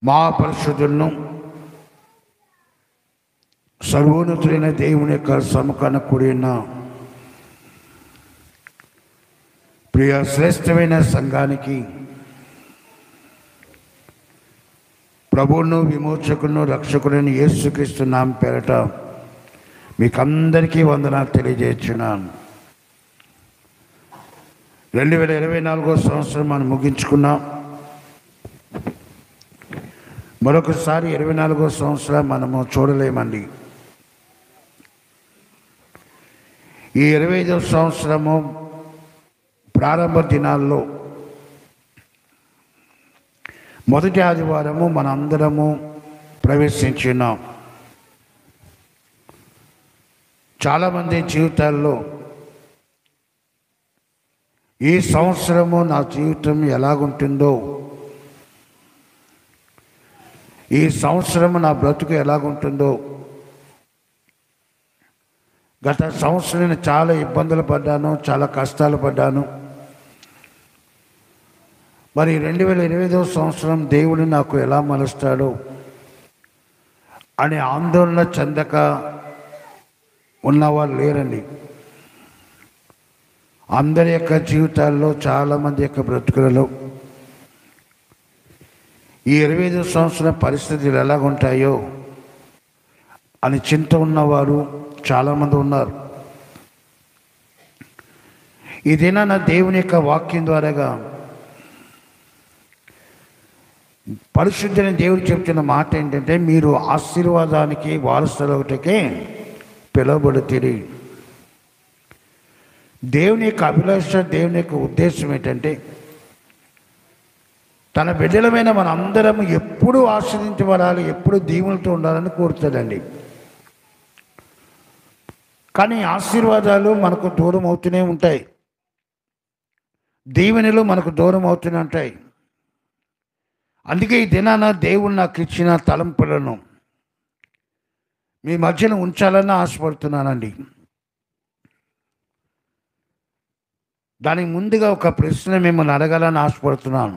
మహాపరిశుద్ధులను సర్వోన్నతులైన దేవుని యొక్క సముఖాన కూడిన ప్రియ శ్రేష్టమైన సంఘానికి ప్రభువును విమోచకును రక్షకుడైన యేసుక్రీస్తు నామం పేరట మీకందరికీ వందనాలు తెలియజేస్తున్నాను. 2024 సంవత్సరం మనం ముగించుకున్నాం. మరొకసారి 24 సంవత్సరం మనము చూడలేమండి. ఈ 25వ సంవత్సరము ప్రారంభ దినాల్లో మొదటి ఆదివారము మనందరము ప్రవేశించున్నాం. చాలామంది జీవితాల్లో ఈ సంవత్సరము నా జీవితం ఎలాగుంటుందో, ఈ సంవత్సరము నా బ్రతుకు ఎలాగుంటుందో, గత సంవత్సరం నేను చాలా ఇబ్బందులు పడ్డాను, చాలా కష్టాలు పడ్డాను. మరి 2025వ సంవత్సరం దేవుడు నాకు ఎలా మలుస్తాడో అనే ఆందోళన చెందక ఉన్నవారు లేరండి. అందరి యొక్క జీవితాల్లో, చాలామంది యొక్క బ్రతుకులలో ఈ 25వ సంవత్సరం పరిస్థితులు ఎలాగుంటాయో అని చింత ఉన్నవారు చాలామంది ఉన్నారు. ఇదేనా నా దేవుని యొక్క వాక్యం ద్వారాగా పరిశుద్ధమైన దేవుడు చెప్తున్న మాట ఏంటంటే, మీరు ఆశీర్వాదానికి వారసులవుటకే పిలువబడుతుంది. దేవుని యొక్క అభిలాష, దేవుని యొక్క ఉద్దేశం ఏంటంటే, తన బిడ్డలమైన మన అందరం ఎప్పుడు ఆశ్రదించబడాలి, ఎప్పుడు దీవులతో ఉండాలని కోరుతాడండి. కానీ ఆశీర్వాదాలు మనకు దూరం అవుతూనే ఉంటాయి, దీవెనలు మనకు దూరం అవుతూనే ఉంటాయి. అందుకే ఈ దినాన దేవుడు నాకు ఇచ్చిన తలంపులను మీ మధ్యన ఉంచాలని ఆశపడుతున్నానండి. దానికి ముందుగా ఒక ప్రశ్న మిమ్మల్ని అడగాలని ఆశపడుతున్నాను.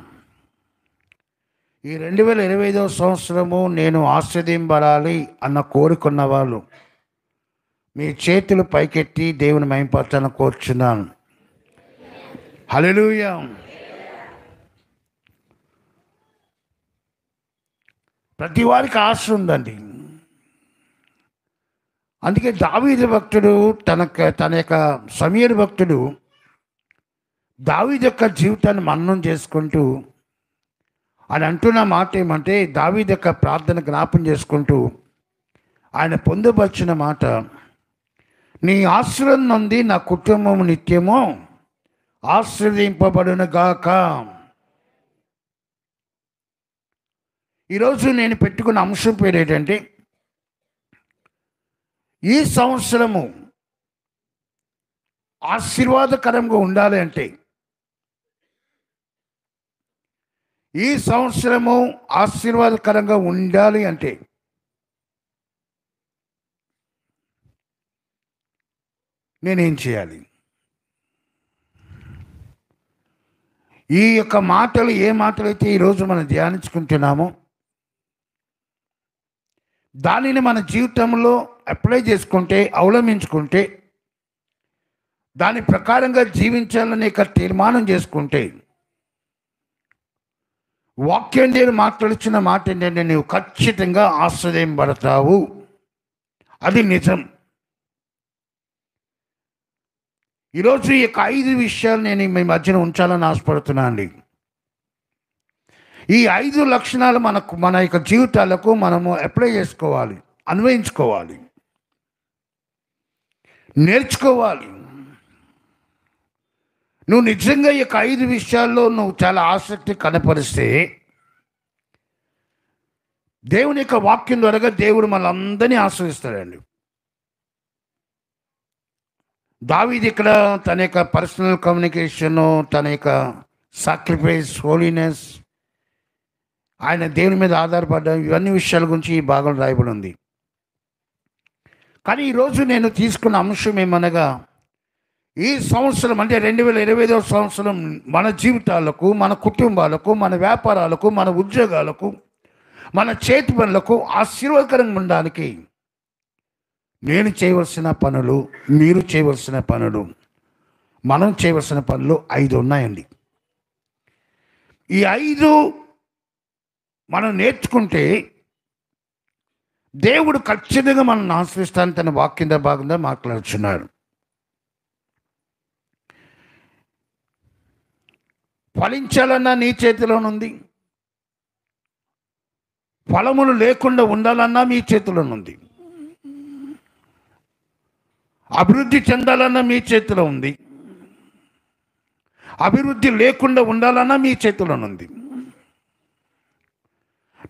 ఈ 2025వ సంవత్సరము నేను ఆశీర్వదింపబడాలి అన్న కోరుకున్న వాళ్ళు మీ చేతులు పైకెత్తి దేవుని మహిమపరచాలని కోరుచున్నాను. హల్లెలూయా. ప్రతి వారికి ఆశ ఉందండి. అందుకే దావీదు భక్తుడు తన యొక్క సమీరు భక్తుడు దావీదు యొక్క జీవితాన్ని మననం చేసుకుంటూ ఆయన అంటున్న మాట ఏమంటే, దావీదు యొక్క ప్రార్థన జ్ఞాపం చేసుకుంటూ ఆయన పొందుపరిచిన మాట, నీ ఆశీర్వాదం నుండి నా కుటుంబం నిత్యము ఆశీర్వదింపబడును గాక. ఈరోజు నేను పెట్టుకున్న అంశం పేరు ఏంటంటే, ఈ సంవత్సరము ఆశీర్వాదకరంగా ఉండాలి అంటే, ఈ సంవత్సరము ఆశీర్వాదకరంగా ఉండాలి అంటే నేనేం చేయాలి? ఈ యొక్క మాటలు ఏ మాటలైతే ఈరోజు మనం ధ్యానించుకుంటున్నామో దానిని మన జీవితంలో అప్లై చేసుకుంటే, అవలంబించుకుంటే, దాని ప్రకారంగా జీవించాలని తీర్మానం చేసుకుంటే, వాక్యం నేను మాట్లాడుచున్న మాట ఏంటంటే, నువ్వు ఖచ్చితంగా ఆశ్రయింపబడతావు. అది నిజం. ఈరోజు ఈ యొక్క 5 విషయాలు నేను మీ మధ్యన ఉంచాలని ఆశపడుతున్నాను అండి. ఈ 5 లక్షణాలు మన యొక్క జీవితాలకు మనము అప్లై చేసుకోవాలి, అన్వయించుకోవాలి, నేర్చుకోవాలి. నువ్వు నిజంగా ఈ యొక్క 5 విషయాల్లో నువ్వు చాలా ఆసక్తి కనపరిస్తే, దేవుని యొక్క వాక్యం ద్వారా దేవుడు మనందరినీ ఆశ్రయిస్తాడండి. దావీదు ఇక్కడ తన యొక్క పర్సనల్ కమ్యూనికేషను, తన యొక్క సాక్రిఫైస్, హోలీనెస్, ఆయన దేవుని మీద ఆధారపడ్డం, ఇవన్నీ విషయాల గురించి ఈ భాగం రాయబడి ఉంది. కానీ ఈరోజు నేను తీసుకున్న అంశం ఏమనగా, ఈ సంవత్సరం అంటే 2025వ సంవత్సరం మన జీవితాలకు, మన కుటుంబాలకు, మన వ్యాపారాలకు, మన ఉద్యోగాలకు, మన చేతి పనులకు ఆశీర్వాదకరంగా ఉండడానికి నేను చేయవలసిన పనులు, మీరు చేయవలసిన పనులు, మనం చేయవలసిన పనులు 5 ఉన్నాయండి. ఈ 5 మనం నేర్చుకుంటే దేవుడు ఖచ్చితంగా మనల్ని ఆశ్రయిస్తానని తన వాక్యంలో భాగంగా మాట్లాడుచున్నాడు. ఫలించాలన్నా నీ చేతిలోనుంది, ఫలములు లేకుండా ఉండాలన్నా మీ చేతిలోనుంది, అభివృద్ధి చెందాలన్నా మీ చేతిలో ఉంది, అభివృద్ధి లేకుండా ఉండాలన్నా మీ చేతిలోనుంది.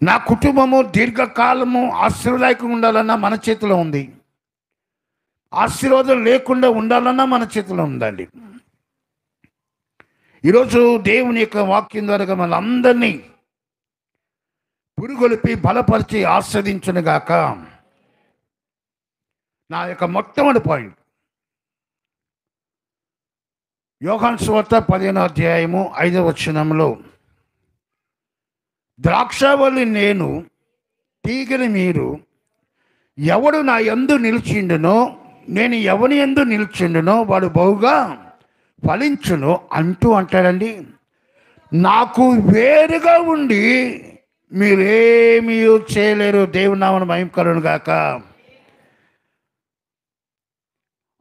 నా కుటుంబము దీర్ఘకాలము ఆశీర్వాదకంగా ఉండాలన్నా మన చేతిలో ఉంది, ఆశీర్వాదం లేకుండా ఉండాలన్నా మన చేతిలో ఉందండి. ఈరోజు దేవుని యొక్క వాక్యం ద్వారా మనందరినీ పురుగొలిపి బలపరిచి ఆస్వాదించునుగాక. నా యొక్క మొట్టమొదటి పాయింట్, యోహాను సువార్త 15వ అధ్యాయము 5వ వచనంలో, ద్రాక్షావల్లి నేను, తీగని మీరు, ఎవడు నా యందు నిలిచిండునో, నేను ఎవని యందు నిలిచిండునో వాడు బహుగా ఫలించును అంటాడండి. నాకు వేరుగా ఉండి మీరేమీ చేయలేరు. దేవుని నామమున మహిమ కలుగును గాక.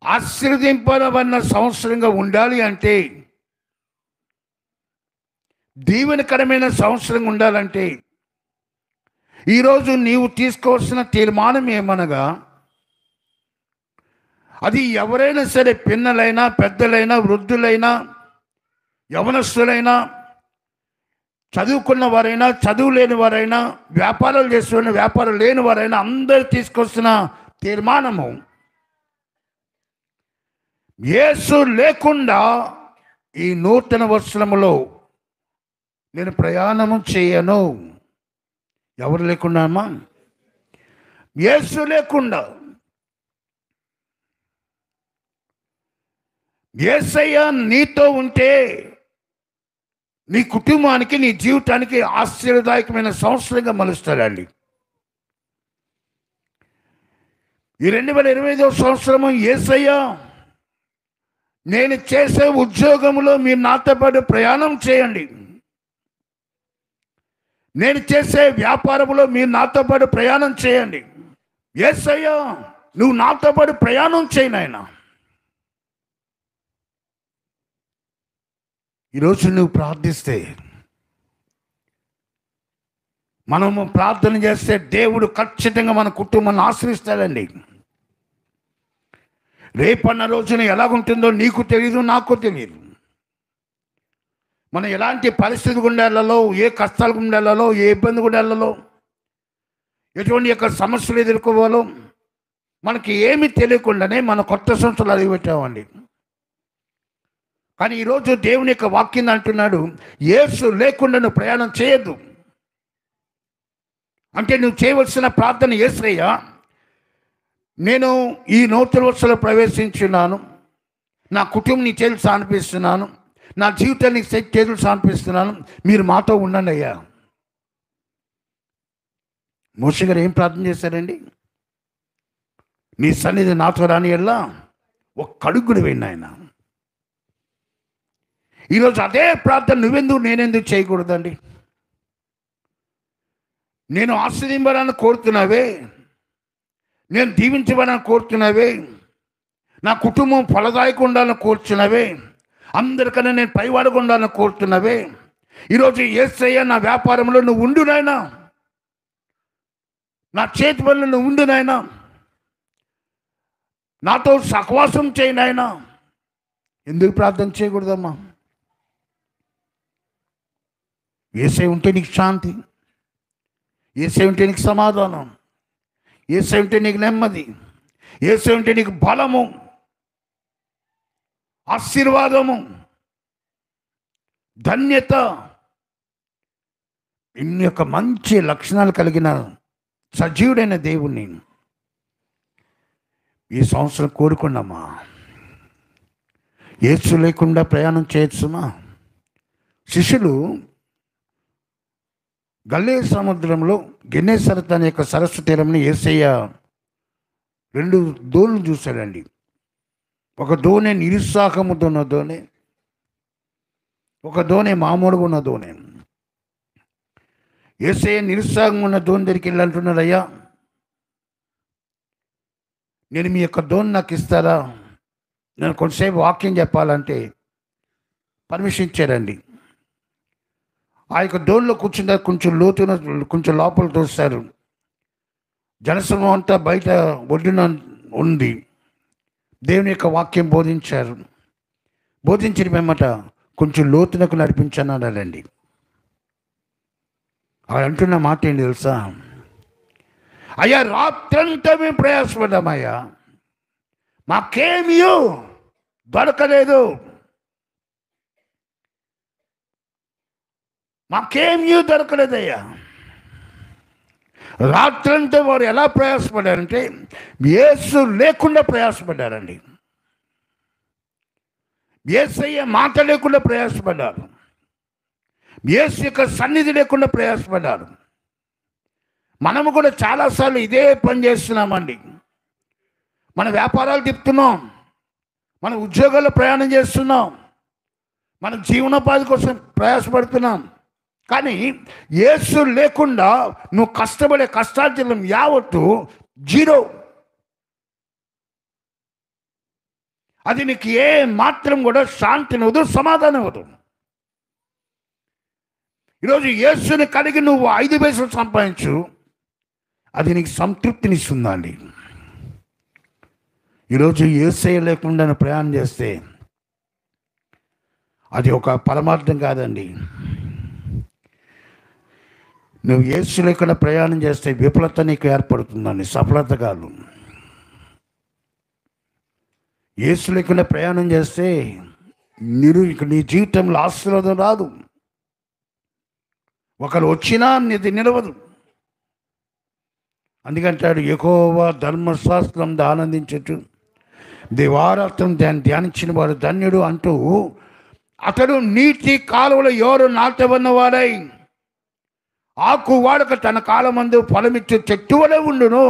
ఆశీర్వదింపబడిన సంవత్సరంగా ఉండాలి అంటే, దీవెనకరమైన సంవత్సరంగా ఉండాలంటే, ఈరోజు నీవు తీసుకోవాల్సిన తీర్మానం ఏమనగా, అది ఎవరైనా సరే, పిన్నలైనా, పెద్దలైనా, వృద్ధులైనా, యవనస్తులైనా, చదువుకున్న వారైనా, చదువు లేని వారైనా, వ్యాపారాలు చేస్తున్న వ్యాపారం లేని వారైనా, అందరూ తీసుకొస్తున్న తీర్మానము, యేసు లేకుండా ఈ నూతన వత్సరములో నేను ప్రయాణము చేయను. ఎవరు లేకుండా అమ్మా? యేసు లేకుండా. యేసయ్య నీతో ఉంటే నీ కుటుంబానికి, నీ జీవితానికి ఆశ్చర్యదాయకమైన సంవత్సరంగా మలుస్తాడండి. ఈ 2025వ సంవత్సరము, యేసయ్య నేను చేసే ఉద్యోగంలో మీరు నాతో పాటు ప్రయాణం చేయండి, నేను చేసే వ్యాపారంలో మీరు నాతో పాటు ప్రయాణం చేయండి. యేసయ్య నువ్వు నాతో పాటు ప్రయాణం చేయి నాయనా. ఈరోజు నువ్వు ప్రార్థిస్తే, మనము ప్రార్థన చేస్తే దేవుడు ఖచ్చితంగా మన కుటుంబాన్ని ఆశ్రయిస్తాడండి. రేపన్న రోజున ఎలాగుంటుందో నీకు తెలియదు, నాకు తెలియదు. మనం ఎలాంటి పరిస్థితి గుండెలలో, ఏ కష్టాల గుండెలలో, ఏ ఇబ్బంది గుండెలలో, ఎటువంటి యొక్క సమస్యలు ఎదుర్కోవాలో మనకి ఏమీ తెలియకుండానే మన కొత్త సంవత్సరాలు అడిగిపెట్టామండి. కానీ ఈరోజు దేవుని యొక్క వాక్యం అంటున్నాడు, యేసు లేకుండా నువ్వు ప్రయాణం చేయొద్దు. అంటే నువ్వు చేయవలసిన ప్రార్థన, యేసయ్యా నేను ఈ నూతన వత్సరంలో ప్రవేశించున్నాను, నా కుటుంబం నీ చేతులు సమర్పిస్తున్నాను, నా జీవితాన్ని చేతులు సమర్పిస్తున్నాను, మీరు మాతో ఉండండి అయ్యా. మోషే గారు ఏం ప్రార్థన చేశారండి? నీ సన్నిధి నాతో రాని ఎల్లా ఒక్క అడుగు కూడా వేయండి ఆయన. ఈరోజు అదే ప్రార్థన నువ్వెందుకు, నేనెందుకు చేయకూడదండి? నేను ఆశీర్వదించాలని కోరుతున్నావే, నేను దీవించబడాలని కోరుతున్నావే, నా కుటుంబం ఫలదాయక ఉండాలని కోరుతున్నావే, అందరికన్నా నేను పైవాడుగా ఉండాలని కోరుతున్నావే, ఈరోజు యేసయ్య నా వ్యాపారంలో నువ్వు ఉండు నాయనా, నా చేతి పనులు నువ్వు ఉండు నాయనా, నాతో సహవాసం చేయి నాయనా. ఎందుకు ప్రార్థన చేయకూడదమ్మా? యేసయ్య ఉంటే నీకు శాంతి, యేసయ్య ఉంటే నీకు సమాధానం, యేసయ్య ఉంటే నీకు నెమ్మది, యేసయ్య ఉంటే నీకు బలము, ఆశీర్వాదము, ధన్యత. ఇన్ని యొక్క మంచి లక్షణాలు కలిగిన సజీవుడైన దేవుణ్ణి ఈ సంవత్సరం కోరుకున్నామా? యేసు లేకుండా ప్రయాణం చేయొచ్చుమా? శిష్యులు గలిలయ సముద్రంలో గెన్నేసరత్ అనే యొక్క సరస్సు తీరంని యేసయ్య 2 దోణులు చూశాడండి. ఒక దోణి నిరుత్సాహముతో ఉన్న దోణి, ఒక దోణి మామూలుగా ఉన్న దోణి. యేసయ్య నిరుత్సాహంగా ఉన్న దోణి దగ్గరికి వెళ్ళి అంటున్నాడు, అయ్యా నేను మీ యొక్క దోణి నాకు ఇస్తారా, నేను కొంతసేపు వాక్యం చెప్పాలంటే పర్మిషన్ ఇచ్చారండి. ఆ యొక్క దోణిలో కూర్చున్న కొంచెం లోతున కొంచెం లోపల తోస్తారు. జనసమూహం అంతా బయట ఒడ్డున ఉంది. దేవుని యొక్క వాక్యం బోధించారు. బోధించిన వెంబట కొంచెం లోతునకు నడిపించన్నాడండి. అలా అంటున్న మాట ఏంటి తెలుసా, అయ్యా రాత్రంతా మేము ప్రయాసపడ్డామయ్యా, మాకేమీ దొరకలేదు, మాకేమీ దొరకలేదయ్యా. రాత్రంతా వారు ఎలా ప్రయాసపడ్డారంటే యేసు లేకుండా ప్రయాసపడ్డారండి. యేసయ్య మాట లేకుండా ప్రయాసపడ్డారు. యేసు యొక్క సన్నిధి లేకుండా ప్రయాసపడ్డారు. మనము కూడా చాలాసార్లు ఇదే పని చేస్తున్నామండి. మన వ్యాపారాలు తిప్పుతున్నాం, మన ఉద్యోగాల్లో ప్రయాణం చేస్తున్నాం, మన జీవనోపాధి కోసం ప్రయాసపడుతున్నాం. కానీ యేసు లేకుండా నువ్వు కష్టపడే కష్టార్జితం యావత్తు జీరో. అది నీకు ఏ మాత్రం కూడా శాంతినివ్వదు, సమాధానం ఇవ్వదు. ఈరోజు యేసుని కలిగి నువ్వు 5 పైసలు సంపాదించు, అది నీకు సంతృప్తినిస్తుందండి. ఈరోజు యేసయ్య లేకుండా నువ్వు ప్రయాణం చేస్తే అది ఒక పరమార్థం కాదండి. నువ్వు యేసు లేకుండా ప్రయాణం చేస్తే విఫలత నీకు ఏర్పడుతుందండి, సఫలత కాదు. యేసు లేకుండా ప్రయాణం చేస్తే నీ జీవితంలో ఆశీర్వాదం రాదు. ఒకరు వచ్చినా నీది నిలవదు. అందుకంటాడు, యెహోవా ధర్మశాస్త్రం ఆనందించచ్చు, దివారాత్రం దాన్ని ధ్యానించిన వాడు ధన్యుడు అంటూ, అతడు నీటి కాలువలో ఎవరు నాటబడినవాడై ఆకు వాడక తన కాలమందు ఫలమిచ్చు చెట్టు వలె ఉండును,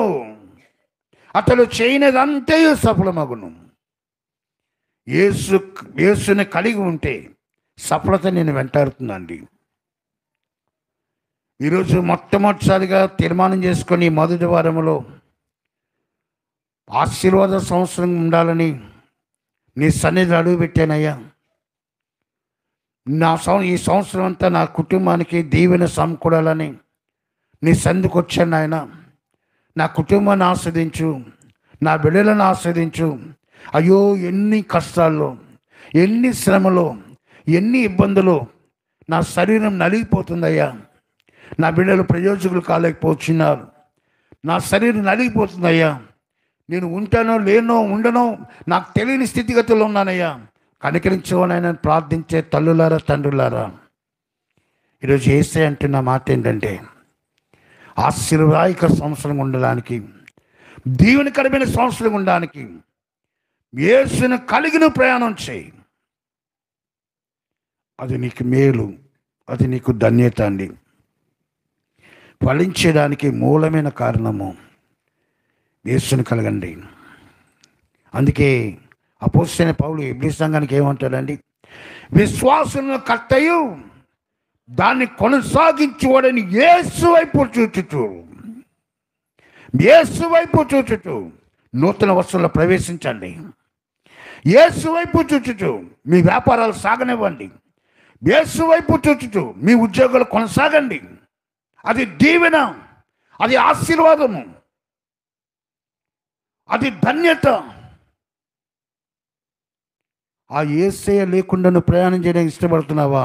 అతడు చేయనిదంతయు సఫలమగును. యేసుని కలిగి ఉంటే సఫలత నేను వెంటాడుతుందండి. ఈరోజు మొట్టమొదటిసారిగా తీర్మానం చేసుకొని మొదటి వారంలో ఆశీర్వాద సంవత్సరం ఉండాలని నీ సన్నిధి అడుగు పెట్టానయ్యా. ఈ సంవత్సరం అంతా నా కుటుంబానికి దీవెన సమకూడాలని నీ సన్నిధికి వచ్చాను నాయన. నా కుటుంబాన్ని ఆస్వాదించు, నా బిడ్డలను ఆస్వాదించు. అయ్యో ఎన్ని కష్టాల్లో, ఎన్ని శ్రమలో, ఎన్ని ఇబ్బందులు, నా శరీరం నలిగిపోతుందయ్యా. నా బిడ్డలు ప్రయోజకులు కాలేకపోతున్నారు, నా శరీరం నలిగిపోతుందయ్యా. నేను ఉంటానో లేనో ఉండనో నాకు తెలియని స్థితిగతుల్లో ఉన్నానయ్యా. కనికరించవనైనా ప్రార్థించే తల్లులారా, తండ్రులారా, ఈరోజు యేసే అంటున్న మాట ఏంటంటే, ఆశీర్వాదిక సంవత్సరం ఉండడానికి, దీవెనకరమైన సంవత్సరం ఉండడానికి యేసును కలిగిన ప్రయాణం చేయి. అది నీకు మేలు, అది నీకు ధన్యత అండి. ఫలించడానికి మూలమైన కారణము యేసును కలగండి. అందుకే అపోస్తలుడైన పౌలు హెబ్రీ సంఘానికి ఏమంటాడండి, విశ్వాసమును కర్తయు దాన్ని కొనసాగించువాడని యేసు వైపు చూచుచు, యేసు వైపు చూచుచు నూతన వస్తువుల్లో ప్రవేశించండి. యేసు వైపు చూచుచు మీ వ్యాపారాలు సాగనివ్వండి. యేసు వైపు చూచుచు మీ ఉద్యోగాలు కొనసాగండి. అది దీవెన, అది ఆశీర్వాదము, అది ధన్యత. ఆ యేసయ్య లేకుండా నువ్వు ప్రయాణం చేయడానికి ఇష్టపడుతున్నావా?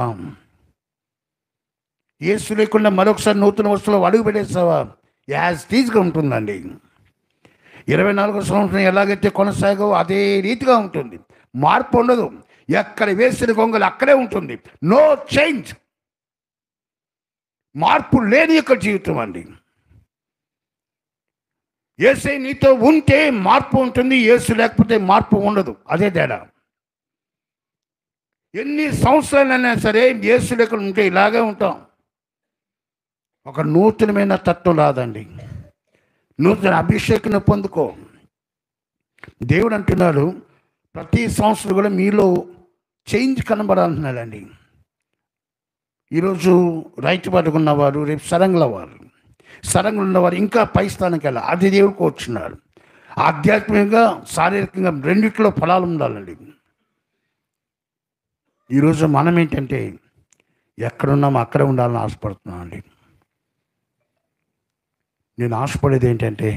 యేసు లేకుండా మరొకసారి నూతన వస్తువులో అడుగు పెట్టేస్తావా? యాజ్ టీజ్గా ఉంటుందండి. 24వ సంవత్సరం ఎలాగైతే కొనసాగో అదే రీతిగా ఉంటుంది, మార్పు ఉండదు. ఎక్కడ వేసిన గొంగలు అక్కడే ఉంటుంది. నో చేంజ్, మార్పు లేని యొక్క జీవితం అండి. యేసే నీతో ఉంటే మార్పు ఉంటుంది, యేసు లేకపోతే మార్పు ఉండదు. అదే తేడా. ఎన్ని సంవత్సరాలైనా సరే యేసు లేకుండా ఉంటే ఇలాగే ఉంటాం. ఒక నూతనమైన తత్వం రాదండి. నూతన అభిషేకం పొందుకో. దేవుడు అంటున్నాడు ప్రతి సంవత్సరం కూడా మీలో చేంజ్ కనబడాలంటున్నాడండి. ఈరోజు రైతు పట్టుకున్నవారు రేపు సరంగుల వారు, సరంగులు ఉన్నవారు ఇంకా పై స్థానానికి వెళ్ళాలి. అది దేవుడు కోరుచున్నాడు. ఆధ్యాత్మికంగా శారీరకంగా రెండిట్లో ఫలాలు ఉండాలండి. ఈరోజు మనం ఏంటంటే ఎక్కడున్నామో అక్కడే ఉండాలని ఆశపడుతున్నాం అండి. నేను ఆశపడేది ఏంటంటే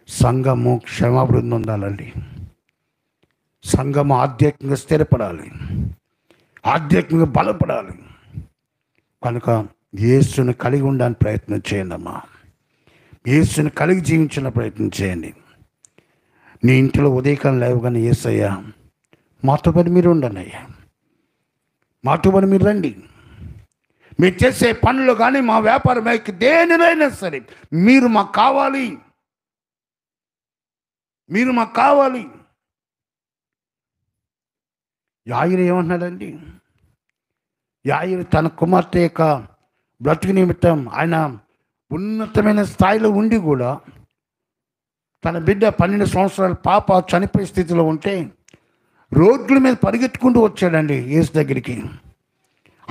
సంఘము క్షమాభివృద్ధి ఉండాలండి. సంఘము ఆధ్యాత్మికంగా స్థిరపడాలి, ఆధ్యాత్మికంగా బలపడాలి. కనుక యేసుని కలిగి ఉండడానికి ప్రయత్నం చేయండి అమ్మా. యేసుని కలిగి జీవించిన ప్రయత్నం చేయండి. నీ ఇంట్లో ఉదయకాలం లేవగానే యేసయ్యా మాతో పని మీరు ఉండండి, అయ్యా మాతో పని మీరు రండి. మీరు చేసే పనులు కానీ మా వ్యాపారం దేనినైనా సరే మీరు మాకు కావాలి, మీరు మాకు కావాలి. యాయిరు ఏమన్నాడండి? యాయిరు తన కుమార్తె యొక్క బ్రతుకు నిమిత్తం ఆయన ఉన్నతమైన స్థాయిలో ఉండి కూడా తన బిడ్డ 12 సంవత్సరాల పాప చనిపోయే స్థితిలో ఉంటే రోడ్ల మీద పరిగెత్తుకుంటూ వచ్చాడండి యేసు దగ్గరికి.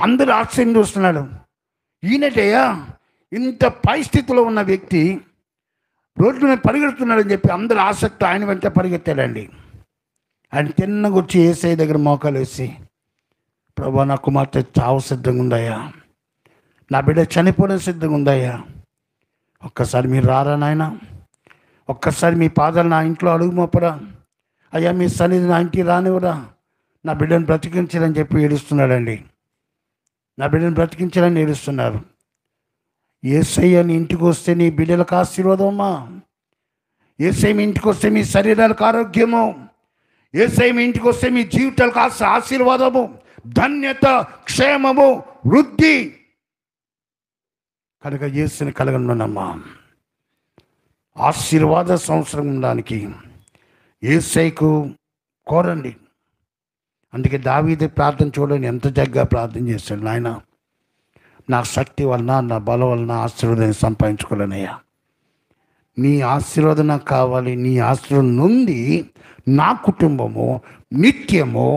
అందరూ ఆశ్చర్యం చూస్తున్నాడు. ఈయనటయ్యా ఇంత పరిస్థితిలో ఉన్న వ్యక్తి రోడ్ల మీద పరిగెడుతున్నాడని చెప్పి అందరూ ఆసక్తి ఆయన వెంట పరిగెత్తాడండి. ఆయన తిన్నగా వచ్చి యేసయ్య దగ్గర మోకాలు వేసి, ప్రభా నా కుమార్తె చావు సిద్ధంగా ఉందయ్యా, నా బిడ్డ చనిపోవడం సిద్ధంగా ఉందయ్యా, ఒక్కసారి మీరు రారా నాయన, ఒక్కసారి మీ పాదాలు నా ఇంట్లో అడుగు మోపరా అయ్యా, మీ సన్నిధి నా ఇంటికి రానివ్వరా, నా బిడ్డను బ్రతికించాలని చెప్పి ఏడుస్తున్నాడండి. నా బిడ్డను బ్రతికించాలని ఏడుస్తున్నారు. యేసయ్య నీ ఇంటికి వస్తే నీ బిడ్డలకు ఆశీర్వాదమ్మా. యేసయ్య మీ ఇంటికి వస్తే మీ శరీరాలకు ఆరోగ్యము. యేసయ్య మీ ఇంటికి వస్తే మీ జీవితాలకు ఆశీర్వాదము, ధన్యత, క్షేమము, వృద్ధి. కనుక యేసుని కలగనున్నమ్మా. ఆశీర్వాద సంవత్సరం ఉండడానికి యేసయ్యకు కోరండి. అందుకే దావీదు ప్రార్థన చూడండి, ఎంత జగ్గా ప్రార్థన చేశాడు. నాయన నా శక్తి వలన నా బలం వలన ఆశీర్వాదాన్ని సంపాదించుకోలేనయ్యా, నీ ఆశీర్వాదం నాకు కావాలి. నీ ఆశీర్వాదం నుండి నా కుటుంబము నిత్యము,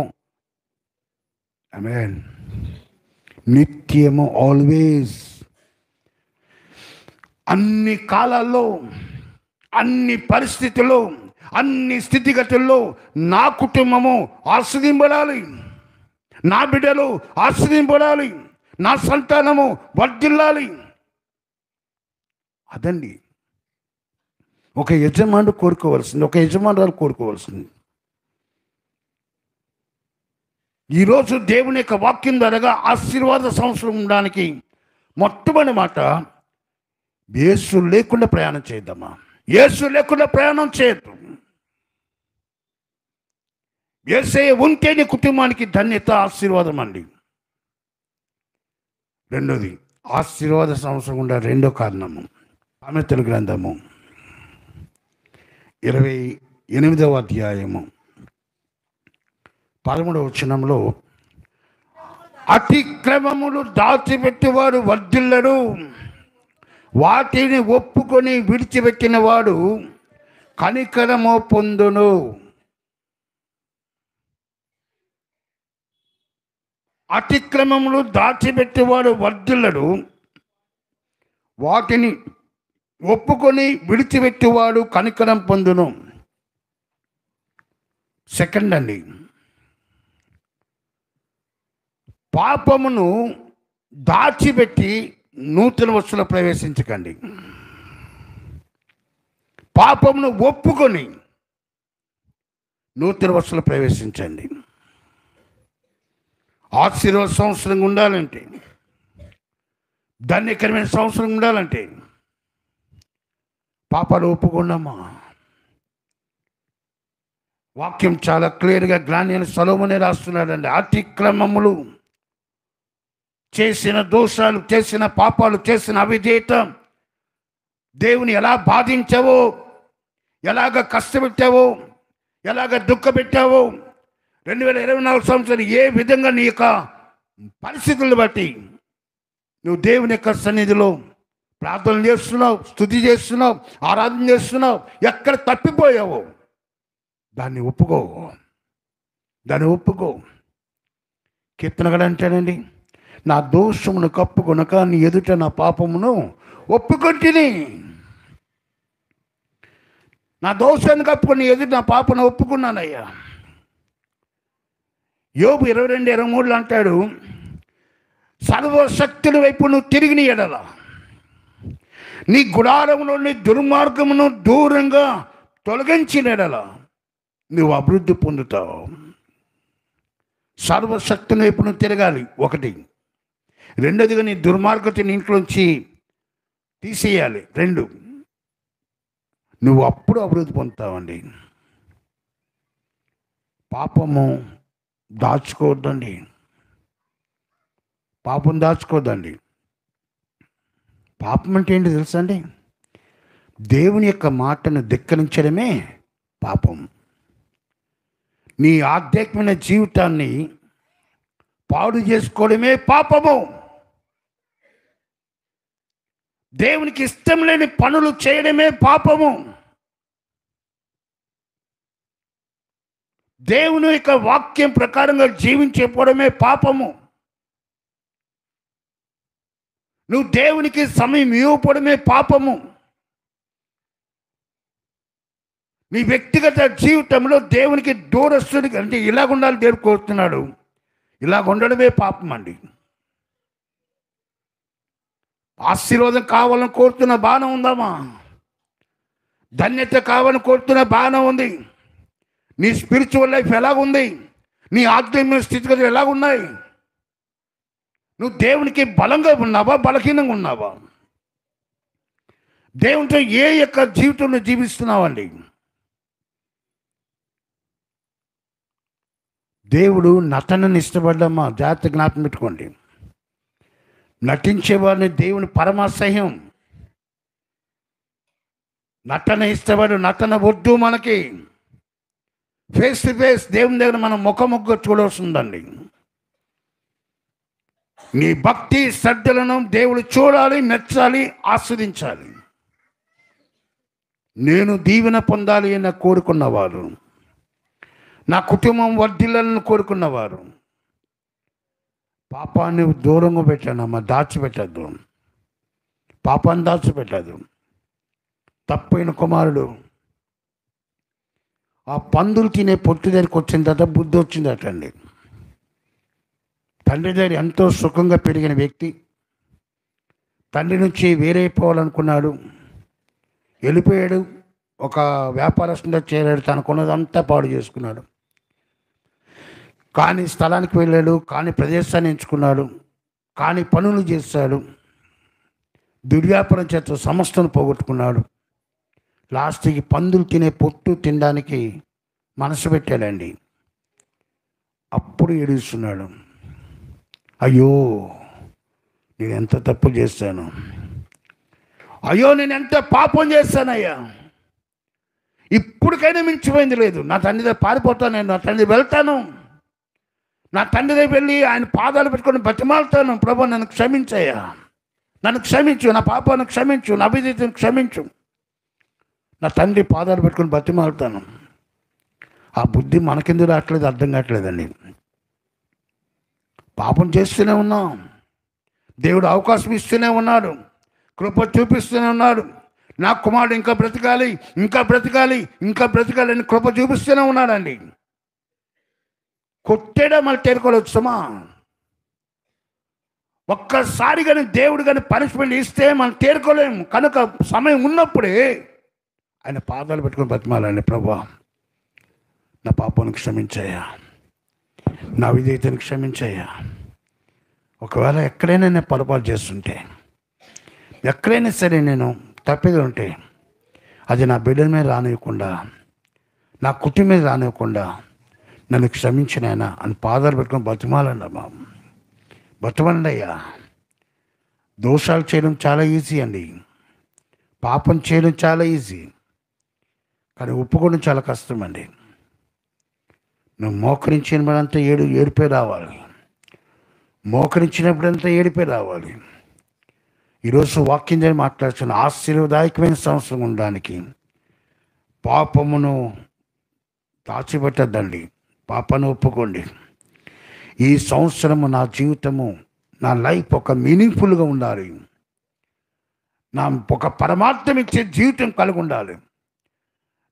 ఆమేన్, నిత్యము, ఆల్వేస్, అన్ని కాలాల్లో, అన్ని పరిస్థితుల్లో, అన్ని స్థితిగతుల్లో నా కుటుంబము ఆశీర్వదింపడాలి, నా బిడ్డలు ఆశీర్వదింపడాలి, నా సంతానము వర్ధిల్లాలి. అదండి ఒక యజమానుడు కోరుకోవాల్సింది, ఒక యజమానురాలు కోరుకోవాల్సింది. ఈరోజు దేవుని యొక్క వాక్యం ద్వారా ఆశీర్వాద సంవత్సరం ఉండడానికి మొట్టమొదటి మాట, యేసు లేకుండా ప్రయాణం చేద్దామా. యేసు లేకుండా ప్రయాణం చేయొద్దు. యేసయ్య ఉంటే నీ కుటుంబానికి ధన్యత, ఆశీర్వాదం అండి. రెండోది, ఆశీర్వాద సంవత్సరం ఉండే రెండో కారణము, సామెతల గ్రంథము 28వ అధ్యాయము 13వ వచనంలో, అతిక్రమములు దాచిపెట్టేవాడు వర్ధిల్లడు, వాటిని ఒప్పుకొని విడిచిపెట్టిన వాడు కనికరము పొందును. అతిక్రమములు దాచిపెట్టేవాడు వర్ధిల్లడు, వాటిని ఒప్పుకొని విడిచిపెట్టేవాడు కనికరం పొందును. సెకండ్ అండి, పాపమును దాచిపెట్టి నూతన వస్తువులో ప్రవేశించకండి. పాపమును ఒప్పుకొని నూతన వస్తువులో ప్రవేశించండి. ఆశీర్వాద సంవత్సరంగా ఉండాలంటే, ధన్యకరమైన సంవత్సరం ఉండాలంటే పాపాలు ఒప్పుకున్నామా. వాక్యం చాలా క్లియర్గా జ్ఞాని అని సొలొమోనే రాస్తున్నాడండి. అతిక్రమములు, చేసిన దోషాలు, చేసిన పాపాలు, చేసిన అవిధేయత, దేవుని ఎలా బాధించావో, ఎలాగ కష్టపెట్టావో, ఎలాగ దుఃఖపెట్టావో, 2024 సంవత్సరం ఏ విధంగా నీ యొక్క పరిస్థితులను బట్టి నువ్వు దేవుని యొక్క సన్నిధిలో ప్రార్థన చేస్తున్నావు, స్తుతి చేస్తున్నావు, ఆరాధన చేస్తున్నావు, ఎక్కడ తప్పిపోయావు దాన్ని ఒప్పుకో, దాన్ని ఒప్పుకో. కీర్తనగడ అంటాడండి, నా దోషమును కప్పుకొనక నీ ఎదుట నా పాపమును ఒప్పుకొంటిని. నా దోషాన్ని కప్పుకొని ఎదుట నా పాపను ఒప్పుకున్నానయ్యా. యోబు 22:23 అంటాడు, సర్వశక్తుల వైపు నువ్వు తిరిగిన ఎడల నీ గుడారములో నీ దుర్మార్గమును దూరంగా తొలగించిన ఎడల నువ్వు అభివృద్ధి పొందుతావు. సర్వశక్తుల వైపు నువ్వు తిరగాలి, ఒకటి. రెండోదిగా నీ దుర్మార్గతని ఇంట్లోంచి తీసేయాలి, 2. నువ్వు అప్పుడు అభివృద్ధి పొందుతావండి. పాపము దాచుకోవద్దండి, పాపం దాచుకోవద్దండి. పాపం అంటే ఏంటి తెలుసా అండి? దేవుని యొక్క మాటను ధిక్కరించడమే పాపం. నీ ఆధ్యాత్మిక జీవితాన్ని పాడు చేసుకోవడమే పాపము. దేవునికి ఇష్టం లేని పనులు చేయడమే పాపము. దేవుని యొక్క వాక్యం ప్రకారంగా జీవించకపోవడమే పాపము. నువ్వు దేవునికి సమయం ఇవ్వకపోవడమే పాపము. నీ వ్యక్తిగత జీవితంలో దేవునికి దూరస్తుడికి అంటే ఇలాగ ఉండాలి దేవుడు కోరుతున్నాడు, ఇలాగ ఉండడమే పాపం అండి. ఆశీర్వాదం కావాలని కోరుతున్న బాణం ఉందమ్మా, ధన్యత కావాలని కోరుతున్న బాణం ఉంది. నీ స్పిరిచువల్ లైఫ్ ఎలాగుంది, నీ ఆధ్యాత్మిక స్థితిగతులు ఎలాగున్నాయి? నువ్వు దేవునికి బలంగా ఉన్నావా, బలహీనంగా ఉన్నావా? దేవునితో ఏ యొక్క జీవితంలో జీవిస్తున్నావండి? దేవుడు నటనని ఇష్టపడ్డమ్మా, జాగ్రత్త జ్ఞాపకం పెట్టుకోండి. నటించేవాడిని దేవుని పరమాసహ్యం. నటన ఇష్టపడు, నటన వద్దు మనకి. ఫేస్ టు ఫేస్ దేవుని దగ్గర మనం ముఖముఖ చూడవలసి ఉందండి. నీ భక్తి శ్రద్ధలను దేవుడు చూడాలి, మెచ్చాలి, ఆస్వాదించాలి. నేను దీవెన పొందాలి అని కోరుకున్నవారు, నా కుటుంబం వర్ధిల్లాలని కోరుకున్నవారు, పాపాన్ని దూరంగా పెట్టానమ్మా, దాచిపెట్టద్దు. పాపాన్ని దాచిపెట్టద్దు. తప్పైన కుమారుడు ఆ పందులు తినే పొట్టు దగ్గరికి వచ్చిన తర్వాత బుద్ధి వచ్చిందట అండి. తండ్రి దగ్గర ఎంతో సుఖంగా పెరిగిన వ్యక్తి తండ్రి నుంచి వేరైపోవాలనుకున్నాడు, వెళ్ళిపోయాడు. ఒక వ్యాపారస్తుగా చేరాడు, తనకున్నదంతా పాడు చేసుకున్నాడు. కానీ స్థలానికి వెళ్ళాడు, కానీ ప్రదేశాన్ని ఎంచుకున్నాడు, కానీ పనులు చేశాడు. దుర్వ్యాపారం చేత సమస్తను పోగొట్టుకున్నాడు. లాస్ట్కి పందులు తినే పొట్టు తినడానికి మనసు పెట్టాడండి. అప్పుడు ఏడుస్తున్నాడు, అయ్యో నేను ఎంత తప్పు చేశాను, అయ్యో నేను ఎంత పాపం చేశానయ్యా, ఇప్పటికైనా మించిపోయింది లేదు. నా తండ్రి దగ్గర పారిపోతాను, నేను నా తండ్రి వెళ్తాను, నా తండ్రి దగ్గర వెళ్ళి ఆయన పాదాలు పెట్టుకొని బతిమాలుతాను. ప్రభు నన్ను క్షమించయ్యా, నన్ను క్షమించు, నా పాపాన్ని క్షమించు, నా అవిధేయతను క్షమించు, నా తండ్రి పాదాలు పెట్టుకొని బతిమాలుతాను. ఆ బుద్ధి మనకెందుకు రావట్లేదు అర్థం కావట్లేదండి. పాపం చేస్తూనే ఉన్నాం, దేవుడు అవకాశం ఇస్తూనే ఉన్నాడు, కృప చూపిస్తూనే ఉన్నాడు. నా కుమారుడు ఇంకా బ్రతకాలి, ఇంకా బ్రతకాలి, ఇంకా బ్రతకాలి అని కృప చూపిస్తూనే ఉన్నాడండి. కొట్టేడా మళ్ళీ తేరుకోవచ్చుమా? ఒక్కసారి కానీ దేవుడు కానీ పనిష్మెంట్ ఇస్తే మనం తేరుకోలేము. కనుక సమయం ఉన్నప్పుడే ఆయన పాదాలు పెట్టుకొని బతిమాలండి, ప్రభువా నా పాపాన్ని క్షమించయ్యా, నా విధేయతను క్షమించయ్యా. ఒకవేళ ఎక్కడైనా నేను పొరపాటు చేస్తుంటే, ఎక్కడైనా సరే నేను తప్పిది ఉంటే అది నా బిడ్డల మీద రానివ్వకుండా, నా కుటుంబం మీద రానివ్వకుండా నన్ను క్షమించినైనా అని పాదాలు పెట్టుకొని బతిమాలండి అమ్మా, బతమండి అయ్యా. దోషాలు చేయడం చాలా ఈజీ అండి, పాపం చేయడం చాలా ఈజీ, కానీ ఒప్పుకోవడం చాలా కష్టం అండి. నువ్వు మోకరించినప్పుడంతా ఏడిపే రావాలి, మోకరించినప్పుడంతా ఏడిపే రావాలి. ఈరోజు వాక్యం ద్వారా మాట్లాడుతున్న ఆశీర్వదాయకమైన సంవత్సరం ఉండడానికి పాపమును దాచిపెట్టద్దండి, పాపను ఒప్పుకోండి. ఈ సంవత్సరము నా జీవితము, నా లైఫ్ ఒక మీనింగ్ఫుల్గా ఉండాలి, నా ఒక పరమార్థం ఇచ్చే జీవితం కలిగి ఉండాలి,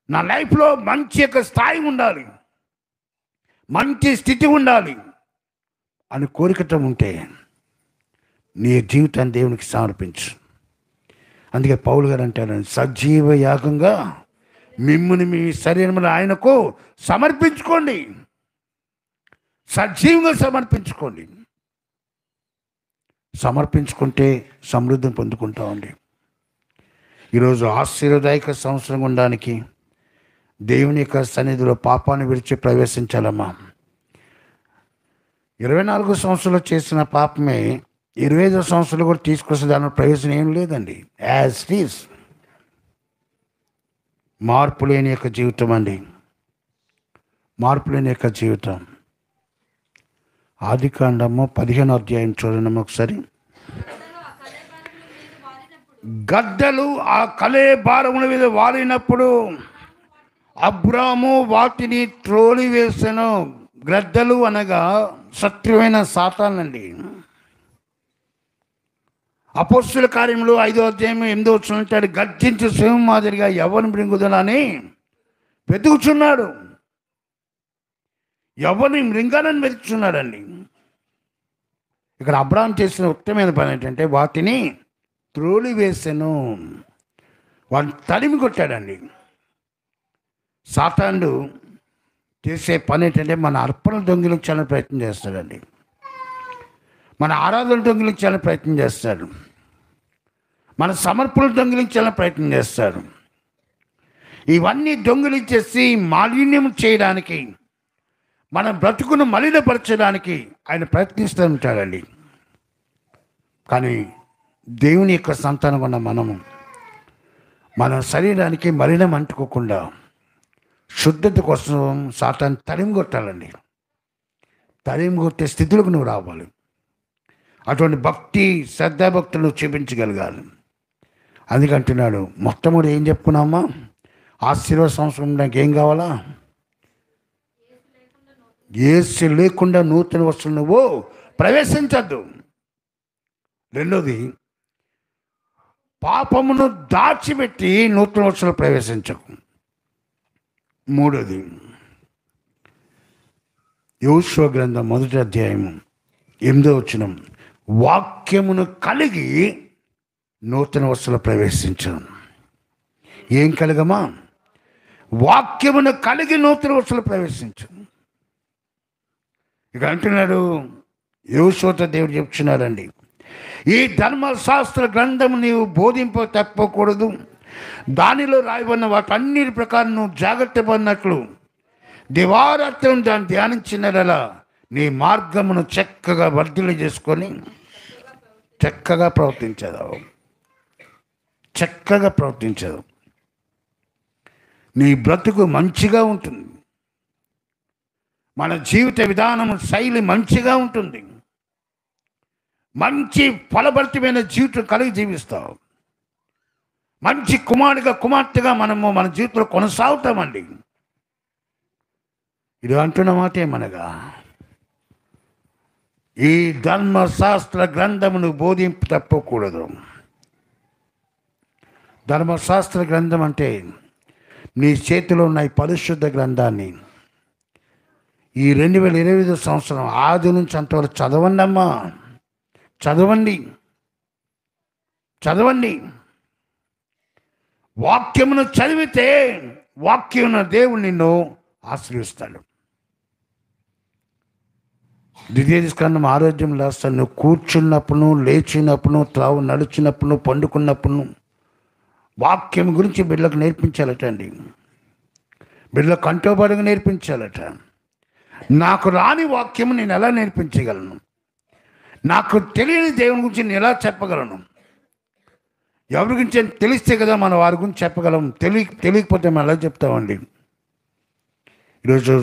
నా లైఫ్లో మంచి యొక్క స్థాయి ఉండాలి, మంచి స్థితి ఉండాలి అని కోరికతో ఉంటే నీ జీవితాన్ని దేవునికి సమర్పించు. అందుకే పౌలు గారు అంటారు, సజీవ యాగంగా మిమ్ముని మీ శరీరమును ఆయనకు సమర్పించుకోండి. సజీవంగా సమర్పించుకోండి. సమర్పించుకుంటే సమృద్ధిని పొందుకుంటామండి. ఈరోజు ఆశీర్వదాయక సంవత్సరం ఉండడానికి దేవుని యొక్క సన్నిధిలో పాపాన్ని విడిచి ప్రవేశించాలమ్మా. 24 సంవత్సరాలు చేసిన పాపమే 25 సంవత్సరాలు కూడా తీసుకొస్తే దాని ప్రయోజనం ఏం లేదండి. As it is. మార్పు లేని యొక్క జీవితం అండి, మార్పు లేని యొక్క జీవితం. ఆదికాండము 15వ అధ్యాయం చూడండి ఒకసారి. గద్దలు ఆ కలే భారముల మీద వాలినప్పుడు అబ్రాము వాటిని త్రోలి వేసెను. గ్రద్దలు అనగా శత్రువైన సాతానండి. అపోస్తుల కార్యములు 5వ అధ్యాయం 8వ వచనం, గర్జించు సింహం మాదిరిగా ఎవరిని మృంగుదలని వెతుకుచున్నాడు. ఎవరిని మృంగాలని వెతుకుచున్నాడండి. ఇక్కడ అబ్రాహాం చేసిన ఉత్తమమైన పని ఏంటంటే వాటిని త్రోలి వేసెను. వాటిని తరిమి కొట్టాడండి. సాతానుడు చేసే పని ఏంటంటే మన అర్పణలు దొంగిలించాలని ప్రయత్నం చేస్తాడండి, మన ఆరాధన దొంగిలించాలని ప్రయత్నం చేస్తాడు, మన సమర్పణలు దొంగిలించాలని ప్రయత్నం చేస్తాడు. ఇవన్నీ దొంగిలించేసి మాలిన్యం చేయడానికి, మన బ్రతుకును మలినపరచడానికి ఆయన ప్రయత్నిస్తూ ఉంటాడండి. కానీ దేవుని యొక్క సంతానం ఉన్న మనము మన శరీరానికి మలినం అంటుకోకుండా శుద్ధత కోసం సాతాన్ని తరిమి కొట్టాలండి. తరిమి కొట్టే స్థితులకు నువ్వు రావాలి. అటువంటి భక్తి, శ్రద్ధాభక్తులు చూపించగలగాలి. అందుకంటున్నాడు, మొట్టమొదటి ఏం చెప్పుకున్నామా? ఆశీర్వాద సంవత్సరం నాకు ఏం కావాలా? యేసు లేకుండా నూతన వస్తువులు నువ్వు ప్రవేశించద్దు. రెండోది, పాపమును దాచిపెట్టి నూతన వస్తువులు ప్రవేశించకు. మూడోది, యోషువ గ్రంథం 1వ అధ్యాయము 8వ వచనం, వాక్యమును కలిగి నూతన వస్తువులు ప్రవేశించను. ఏం కలగమా? వాక్యమును కలిగి నూతన వస్తువులు ప్రవేశించను. ఇక అంటున్నాడు, యోషువతో దేవుడు చెప్తున్నాడండి, ఈ ధర్మశాస్త్ర గ్రంథము నీవు బోధింప తప్పకూడదు, దానిలో రాయబడిన వాటన్నిటి ప్రకారం నువ్వు జాగ్రత్త పడినట్లు దివారాత్రం దాన్ని ధ్యానించినలా నీ మార్గమును చక్కగా వర్ధిల్లు చేసుకొని చక్కగా ప్రవర్తించదు. చక్కగా ప్రవర్తించదు. నీ బ్రతుకు మంచిగా ఉంటుంది. మన జీవిత విధానము శైలి మంచిగా ఉంటుంది. మంచి ఫలభరితమైన జీవితం కలిగి జీవిస్తావు. మంచి కుమారుడిగా, కుమార్తెగా మనము మన జీవితంలో కొనసాగుతామండి. ఇది అంటున్న మాట ఏమనగా, ఈ ధర్మశాస్త్ర గ్రంథమును బోధింపు తప్పకూడదు. ధర్మశాస్త్ర గ్రంథం అంటే నీ చేతిలో ఉన్న ఈ పరిశుద్ధ గ్రంథాన్ని ఈ 2025 సంవత్సరం ఆది నుంచి అంతవరకు చదవండి అమ్మా. చదవండి, చదవండి. వాక్యమును చదివితే వాక్యమున దేవుడు నిన్ను ఆశ్రయిస్తాడు. ద్వితీయోపదేశకాండం ఆరోగ్యం రాస్తాడు. నువ్వు కూర్చున్నప్పుడు, లేచినప్పుడు, త్రావు నడిచినప్పుడు, పండుకున్నప్పుడు వాక్యం గురించి బిడ్డలకు నేర్పించాలట అండి. బిడ్డలకు కంటోబడిగా నేర్పించాలట. నాకు రాని వాక్యము నేను ఎలా నేర్పించగలను? నాకు తెలియని దేవుని గురించి నేను ఎలా చెప్పగలను? ఎవరి గురించి తెలిస్తే కదా మనం వారి గురించి చెప్పగలం. తెలియకపోతే మనం ఎలా చెప్తామండి? ఈరోజు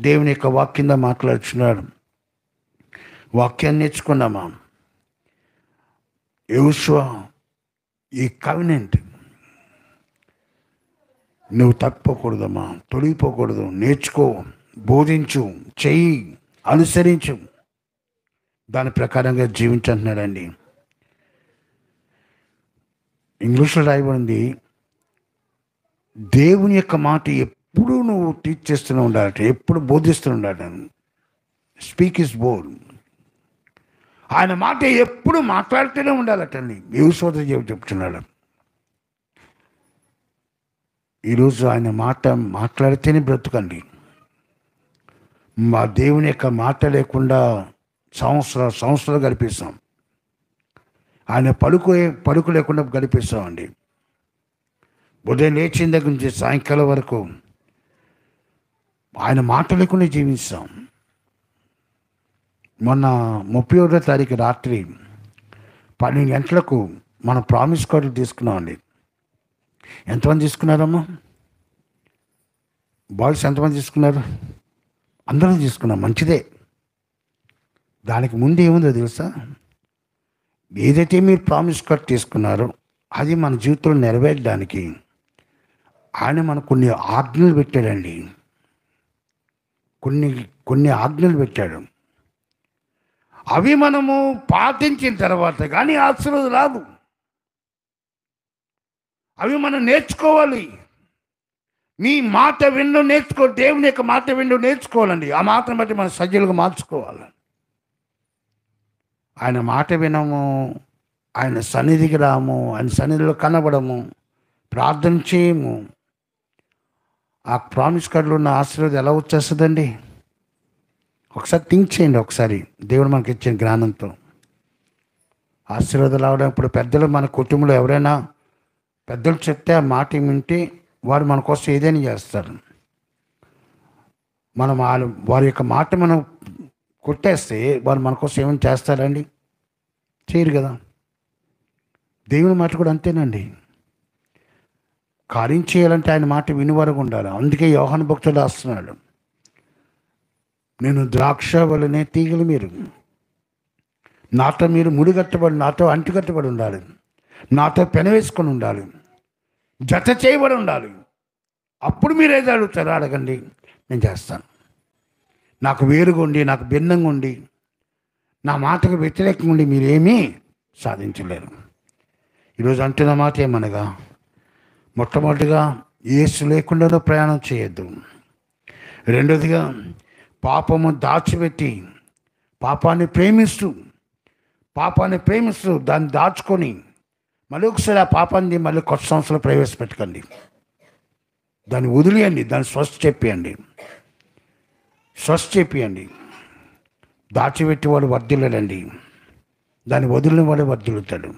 దేవుని యొక్క వాక్యంగా మాట్లాడుచున్నాడు. వాక్యాన్ని నేర్చుకున్నామా? యోషువ ఈ కవినెంట్ నువ్వు తప్పిపోకూడదమ్మా, తొలగిపోకూడదు. నేర్చుకో, బోధించు, చెయ్యి, అనుసరించు, దాని ప్రకారంగా జీవించంటున్నాడండి. ఇంగ్లీష్లో రాయబడింది, దేవుని యొక్క మాట ఎప్పుడు నువ్వు టీచ్ చేస్తూనే ఉండాలట, ఎప్పుడు బోధిస్తూ ఉండాలి. స్పీక్ ఇస్ బోల్. ఆయన మాట ఎప్పుడు మాట్లాడుతూనే ఉండాలటండి. యేసువత చెప్తున్నాడు. ఈరోజు ఆయన మాట మాట్లాడితేనే బ్రతుకండి. మా దేవుని యొక్క మాట లేకుండా సంవత్సరాలు గడిపిస్తాం. ఆయన పలుకు లేకుండా గడిపిస్తామండి. ఉదయం లేచిన దగ్గర నుంచి సాయంకాలం వరకు ఆయన మాట లేకుండా జీవిస్తాం. మొన్న 31వ తారీఖు రాత్రి 12 గంటలకు మనం ప్రామిస్ కార్డులు తీసుకున్నామండి. ఎంతమంది తీసుకున్నారమ్మా? బాయ్స్ ఎంతమంది తీసుకున్నారు? అందరం తీసుకున్నాం, మంచిదే. దానికి ముందు ఏముందో తెలుసా? ఏదైతే మీరు ప్రామిస్ కార్డ్ తీసుకున్నారో అది మన జీవితంలో నెరవేరడానికి ఆయన మనకు కొన్ని ఆజ్ఞలు పెట్టాడండి. కొన్ని ఆజ్ఞలు పెట్టాడు. అవి మనము పాటించిన తర్వాత కానీ ఆశీర్వాదం రాదు. అవి మనం నేర్చుకోవాలి. మీ మాట విండు నేర్చుకో, దేవుని యొక్క మాట విండు నేర్చుకోవాలండి. ఆ మాటను బట్టి మనం సజ్జలుగా మార్చుకోవాలి. ఆయన మాట వినము, ఆయన సన్నిధికి రాము, ఆయన సన్నిధిలో కనబడము, ప్రార్థన చేయము. ఆ ప్రామిస్ కార్డులో ఉన్న ఆశీర్వాదం ఎలా వచ్చేస్తుందండి? ఒకసారి థింక్ చేయండి. ఒకసారి దేవుడు మనకి ఇచ్చిన జ్ఞానంతో ఆశీర్వాదాలు రావడం. ఇప్పుడు పెద్దలు మన కుటుంబంలో ఎవరైనా పెద్దలు చెప్తే ఆ మాట వింటే వారు మన కోసం ఏదైనా చేస్తారు. మనం వారి యొక్క మాట మనం కొట్టేస్తే వారు మన కోసం ఏమైనా చేస్తారండి? చేయరు కదా. దేవుని మాట కూడా అంతేనండి. కార్యం చేయాలంటే ఆయన మాట వినివరకు ఉండాలి. అందుకే యోహాను భక్తుడు రాస్తున్నాడు, నేను ద్రాక్ష వలనే తీగలు, మీరు నాతో మీరు ముడిగట్టబడి, నాతో అంటుకట్టబడి ఉండాలి, నాతో పెనవేసుకొని ఉండాలి, జత చేయబడి ఉండాలి. అప్పుడు మీరు ఏదో అడుగుతారో అడగండి, నేను చేస్తాను. నాకు వేరుగా ఉండి, నాకు భిన్నంగా ఉండి, నా మాటకు వ్యతిరేకంగా ఉండి మీరేమీ సాధించలేరు. ఈరోజు అంటున్న మాట ఏమనగా, మొట్టమొదటిగా యేసు లేకుండా ప్రయాణం చేయొద్దు. రెండోదిగా పాపము దాచిపెట్టి పాపాన్ని ప్రేమిస్తూ దాన్ని దాచుకొని మళ్ళీ ఒకసారి ఆ పాపాన్ని మళ్ళీ కొత్త సంవత్సరంలో ప్రవేశపెట్టకండి. దాన్ని వదిలేయండి, దాన్ని స్వస్థ చెప్పియండి. దాచిపెట్టేవాడు వర్ధిల్లడండి, దాన్ని వదిలిన వాడు వర్ధిల్లుతాడు.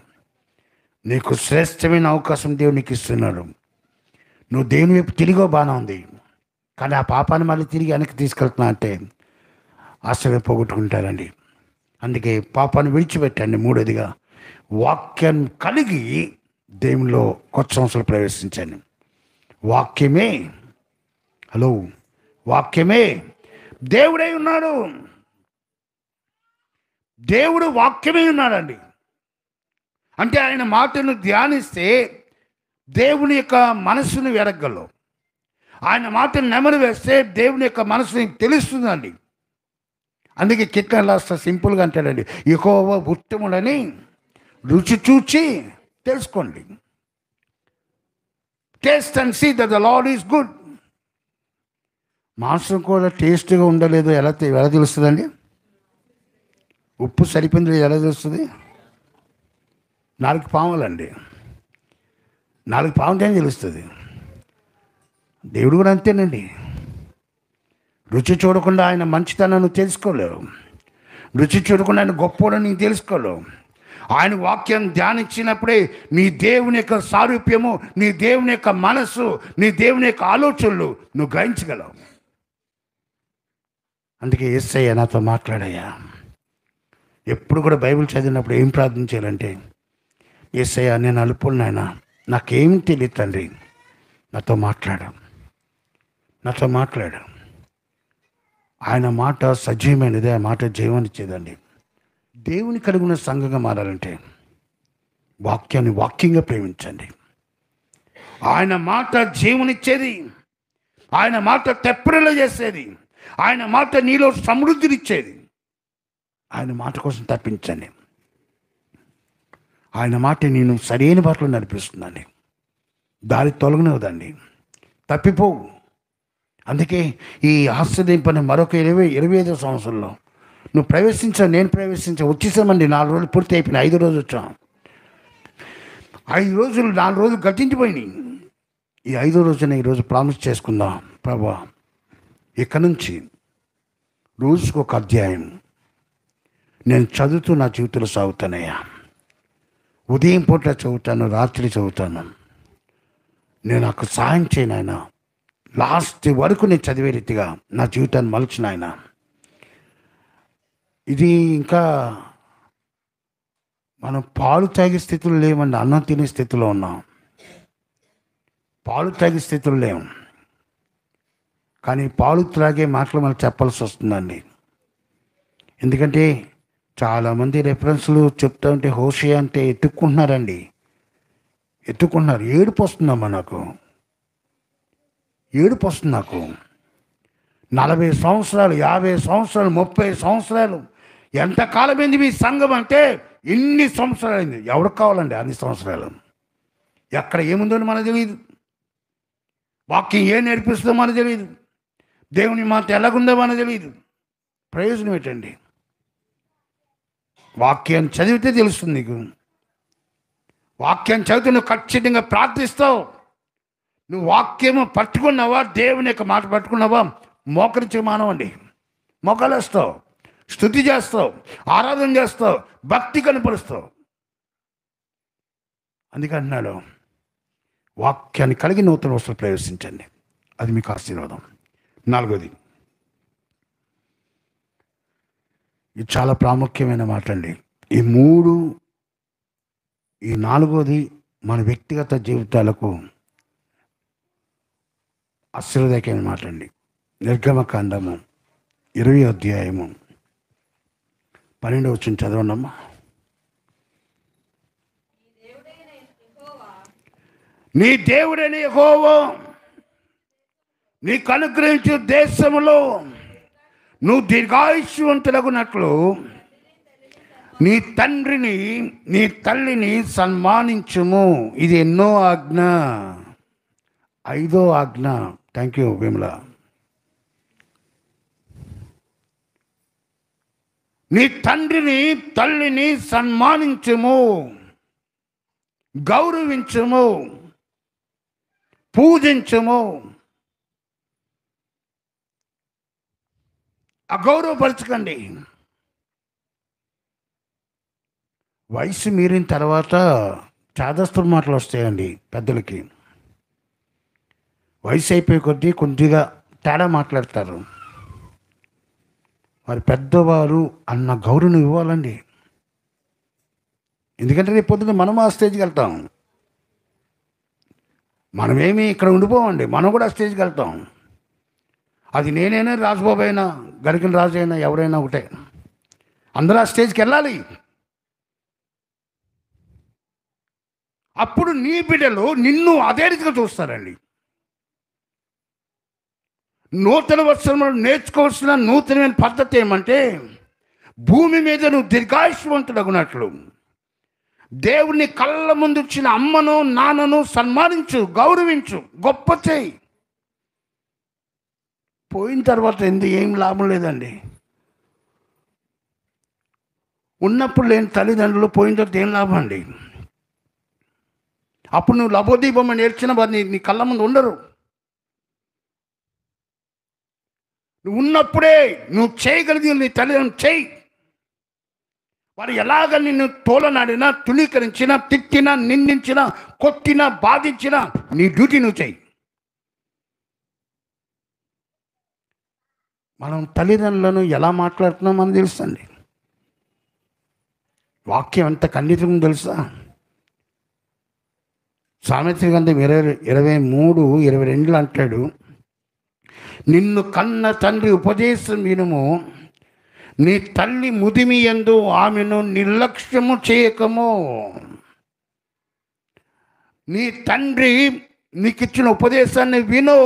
నీకు శ్రేష్టమైన అవకాశం దేవుడు నీకు ఇస్తున్నాడు. నువ్వు దేవుని వైపు తిరిగో బాగానే ఉంది, కానీ ఆ పాపాన్ని మళ్ళీ తిరిగి వెనక్కి తీసుకెళ్తున్నా అంటే ఆశ్చర్యం పోగొట్టుకుంటారండి. అందుకే పాపాన్ని విడిచిపెట్టండి. మూడోదిగా వాక్యం కలిగి దేవునిలో కొత్త సంవత్సరాలు ప్రవేశించండి. వాక్యమే దేవుడై ఉన్నాడు. దేవుడు వాక్యమే ఉన్నాడండి. అంటే ఆయన మాటను ధ్యానిస్తే దేవుని యొక్క మనస్సును వెరగలవు. ఆయన మాటను నెమరు వేస్తే దేవుని యొక్క మనసుని తెలుస్తుందండి. అందుకే కిట్ల రాస్తా సింపుల్గా అంటాడండి, యెహోవా ఉత్తముడని రుచి చూచి తెలుసుకోండి. Taste and see that the lord is good. మాంసం కూడా టేస్ట్గా ఉండలేదు ఎలా తెలుస్తుందండి? ఉప్పు సరిపోయింది ఎలా తెలుస్తుంది? 4 పాములండి, 4 పాములనే తెలుస్తుంది. దేవుడు కూడా అంతేనండి. రుచి చూడకుండా ఆయన మంచితనాన్ని తెలుసుకోలేవు. రుచి చూడకుండా ఆయన గొప్పవాడని నీకు తెలుసుకోలేవు. ఆయన వాక్యం ధ్యానించినప్పుడే నీ దేవుని యొక్క సారూప్యము, నీ దేవుని యొక్క మనస్సు, నీ దేవుని యొక్క ఆలోచనలు నువ్వు గ్రహించగలవు. అందుకే యేసయ్య నాతో మాట్లాడయ్యా. ఎప్పుడు కూడా బైబిల్ చదివినప్పుడు ఏం ప్రార్థించాలంటే, యేసయ్య నేను అల్పుడు నాయన, నాకేం తెలియదు తండ్రి, నాతో మాట్లాడు. ఆయన మాట సజీవమైనది, ఆ మాట జీవనిచ్చేదండి. దేవుని కలిగిన సంఘంగా మారాలంటే వాక్యాన్ని వాక్యంగా ప్రేమించండి. ఆయన మాట జీవనిచ్చేది, ఆయన మాట తెప్పరిలో చేసేది, ఆయన మాట నీలో సమృద్ధినిచ్చేది. ఆయన మాట కోసం తప్పించండి. ఆయన మాట నేను సరైన బాటలో నడిపిస్తుందండి. దారి తొలగనివ్వదండి, తప్పిపోవు. అందుకే ఈ ఆశ్చర్యింపని మరొక 25 సంవత్సరంలో నువ్వు ప్రవేశించావు, నేను వచ్చేసామండి. 4 రోజులు పూర్తి అయిపోయినాయి, 5 రోజు వచ్చాం. 5 రోజులు 4 రోజులు గతించిపోయినాయి. ఈ 5వ రోజున ఈరోజు ప్రామిస్ చేసుకుందాం, ప్రభా ఇక నుంచి రోజుకు ఒక అధ్యాయం నేను చదువుతూ నా జీవితంలో సాగుతానయ్యా. ఉదయం పూట చదువుతాను, రాత్రి చదువుతాను. నేను నాకు సహాయం చేయను ఆయన. లాస్ట్ వరకు నేను చదివే రీతిగా నా జీవితాన్ని మలుచిన ఆయన. ఇది ఇంకా మనం పాలు తాగే స్థితిలో లేమండి, అన్నం తినే స్థితిలో ఉన్నాం. పాలు తాగే స్థితిలో లేము, కానీ పాలు త్రాగే మాటలు మనం చెప్పాల్సి వస్తుందండి. ఎందుకంటే చాలామంది రెఫరెన్స్లు చెప్తా ఉంటే హోషేయ అంటే ఎత్తుక్కుంటున్నారు. ఏడుపు వస్తుందమ్మా, నాకు ఏడుపు వస్తుంది. నాకు 40 సంవత్సరాలు, 50 సంవత్సరాలు, 30 సంవత్సరాలు, ఎంతకాలమైంది మీ సంఘం అంటే ఇన్ని సంవత్సరాలు అయింది. ఎవరికి కావాలండి అన్ని సంవత్సరాలు? ఎక్కడ ఏముందో మనకు తెలియదు, వాక్యం ఏం నేర్పిస్తుందో మనకు తెలియదు, దేవుని మాట ఎలాగుందో మనకు తెలియదు. ప్రయోజనం ఏంటండి? వాక్యాన్ని చదివితే తెలుస్తుంది నీకు. వాక్యాన్ని చదివితే నువ్వు ఖచ్చితంగా ప్రార్థిస్తావు. నువ్వు వాక్యము పట్టుకున్నావా, దేవుని యొక్క మాట పట్టుకున్నావా, మోకరించి మానవండి, మొక్కలేస్తావు, స్తుతి చేస్తావు, ఆరాధన చేస్తావు, భక్తి కనపరుస్తావు. అందుకంటున్నాడు, వాక్యాన్ని కలిగి నూతన వస్తువులు ప్రవేశించండి, అది మీకు ఆశీర్వాదం. 4వది, ఇది చాలా ప్రాముఖ్యమైన మాట అండి. ఈ 4వది మన వ్యక్తిగత జీవితాలకు ఆశీర్వాదకమైన మాట అండి. నిర్గమకాండము 20వ అధ్యాయము 12వ వచనం చదవండమ్మా. నీ దేవుడైన యెహోవా నీకు అనుగ్రహించు దేశములో నువ్వు దీర్ఘాయుష్యవంతులగునట్లు నీ తండ్రిని నీ తల్లిని సన్మానించుము. ఇది ఎన్నో ఆజ్ఞ, 5వ ఆజ్ఞ. Thank you Vimala. నీ తండ్రిని తల్లిని సన్మానించుము, గౌరవించుము, పూజించుము. అగౌరవపరచకండి. వయసు మీరిన తర్వాత చాదస్తు మాటలు వస్తాయండి పెద్దలకి. వయసు అయిపోయే కొద్దీ కొద్దిగా తేడా మాట్లాడతారు. వారి పెద్దవారు అన్న గౌరవం ఇవ్వాలండి. ఎందుకంటే రేపు పొద్దున్న మనం ఆ స్టేజ్కి వెళ్తాం. మనమేమి ఇక్కడ ఉండిపోవండి, మనం కూడా ఆ స్టేజ్కి వెళ్తాం. అది నేనైనా, రాజుబాబు అయినా, గరికల రాజు అయినా, ఎవరైనా ఒకటే, అందరూ ఆ స్టేజ్కి వెళ్ళాలి. అప్పుడు నీ బిడ్డలు నిన్ను అదే రీతిగా చూస్తారండి. నూతన వత్సరంలో నేర్చుకోవాల్సిన నూతనమైన పద్ధతి ఏమంటే, భూమి మీద నువ్వు దీర్ఘాయుష్యవంతుడగునట్లు దేవుని కళ్ళ ముందు వచ్చిన అమ్మను నాన్నను సన్మానించు, గౌరవించు, గొప్ప చేయి. పోయిన తర్వాత ఏం లాభం లేదండి. ఉన్నప్పుడు లేని తల్లిదండ్రులు పోయిన తర్వాత ఏం లాభం అండి? అప్పుడు నువ్వు లబోదీపమని నేర్చిన వారిని నీ కళ్ళ ముందు ఉండరు. నువ్వు ఉన్నప్పుడే నువ్వు చేయగలిగి నీ తల్లిదండ్రులు చేయి. వారు ఎలాగ నిన్ను తోలనాడినా, తుణీకరించినా, తిట్టినా, నిందించినా, కొట్టినా, బాధించినా నీ డ్యూటీ నువ్వు చేయి. మనం తల్లిదండ్రులను ఎలా మాట్లాడుతున్నాం మనకు తెలుసండి. వాక్యం ఎంత ఖండితం తెలుసా? సామెతల గ్రంథం 23:22 అంటాడు, నిన్ను కన్న తండ్రి ఉపదేశం వినుము, నీ తల్లి ముదిమి యందు ఆమెను నిర్లక్ష్యము చేయకము. నీ తండ్రి నీకు ఇచ్చిన ఉపదేశాన్ని విను.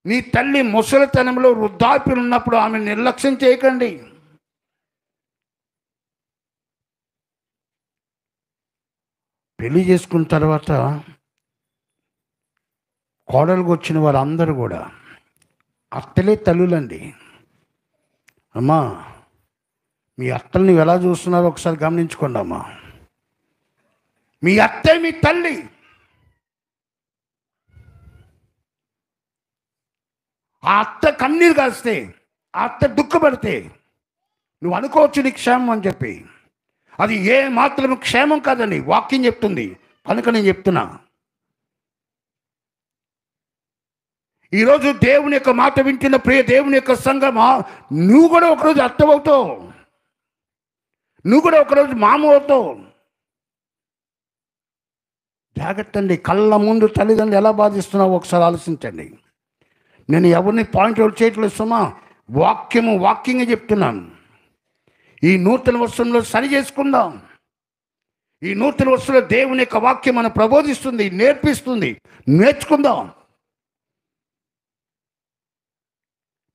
నీ తల్లి ముసలితనంలో వృద్ధాప్యులు ఉన్నప్పుడు ఆమె నిర్లక్ష్యం చేయకండి. పెళ్లి చేసుకున్న తర్వాత కోడలుగా వచ్చిన వారందరూ కూడా అత్తలే తల్లులండి. అమ్మా, మీ అత్తల్ని నువ్వు ఎలా చూస్తున్నారో ఒకసారి గమనించుకోండి అమ్మా. మీ అత్తే మీ తల్లి. ఆ అత్త కన్నీరు కాస్తే, ఆ అత్త దుఃఖపడితే నువ్వు అనుకోవచ్చు నీ క్షేమం అని చెప్పి. అది ఏ మాత్రం క్షేమం కాదని వాక్యం చెప్తుంది. కనుక నేను చెప్తున్నా, ఈరోజు దేవుని యొక్క మాట వింటున్న ప్రియ దేవుని యొక్క సంగమా, నువ్వు కూడా ఒకరోజు అత్తమవుతావు, నువ్వు కూడా ఒకరోజు మామ అవుతావు. జాగ్రత్త అండి. కళ్ళ ముందు తల్లిదండ్రులు ఎలా బాధిస్తున్నావో ఒకసారి ఆలోచించండి. నేను ఎవరిని పాయింట్ అవుట్ చేయట్లేదు సుమా, వాక్యంగా చెప్తున్నాను. ఈ నూతన వర్షంలో సరి చేసుకుందాం. ఈ నూతన వర్షంలో దేవుని యొక్క వాక్యం మనం ప్రబోధిస్తుంది, నేర్పిస్తుంది. నేర్చుకుందాం.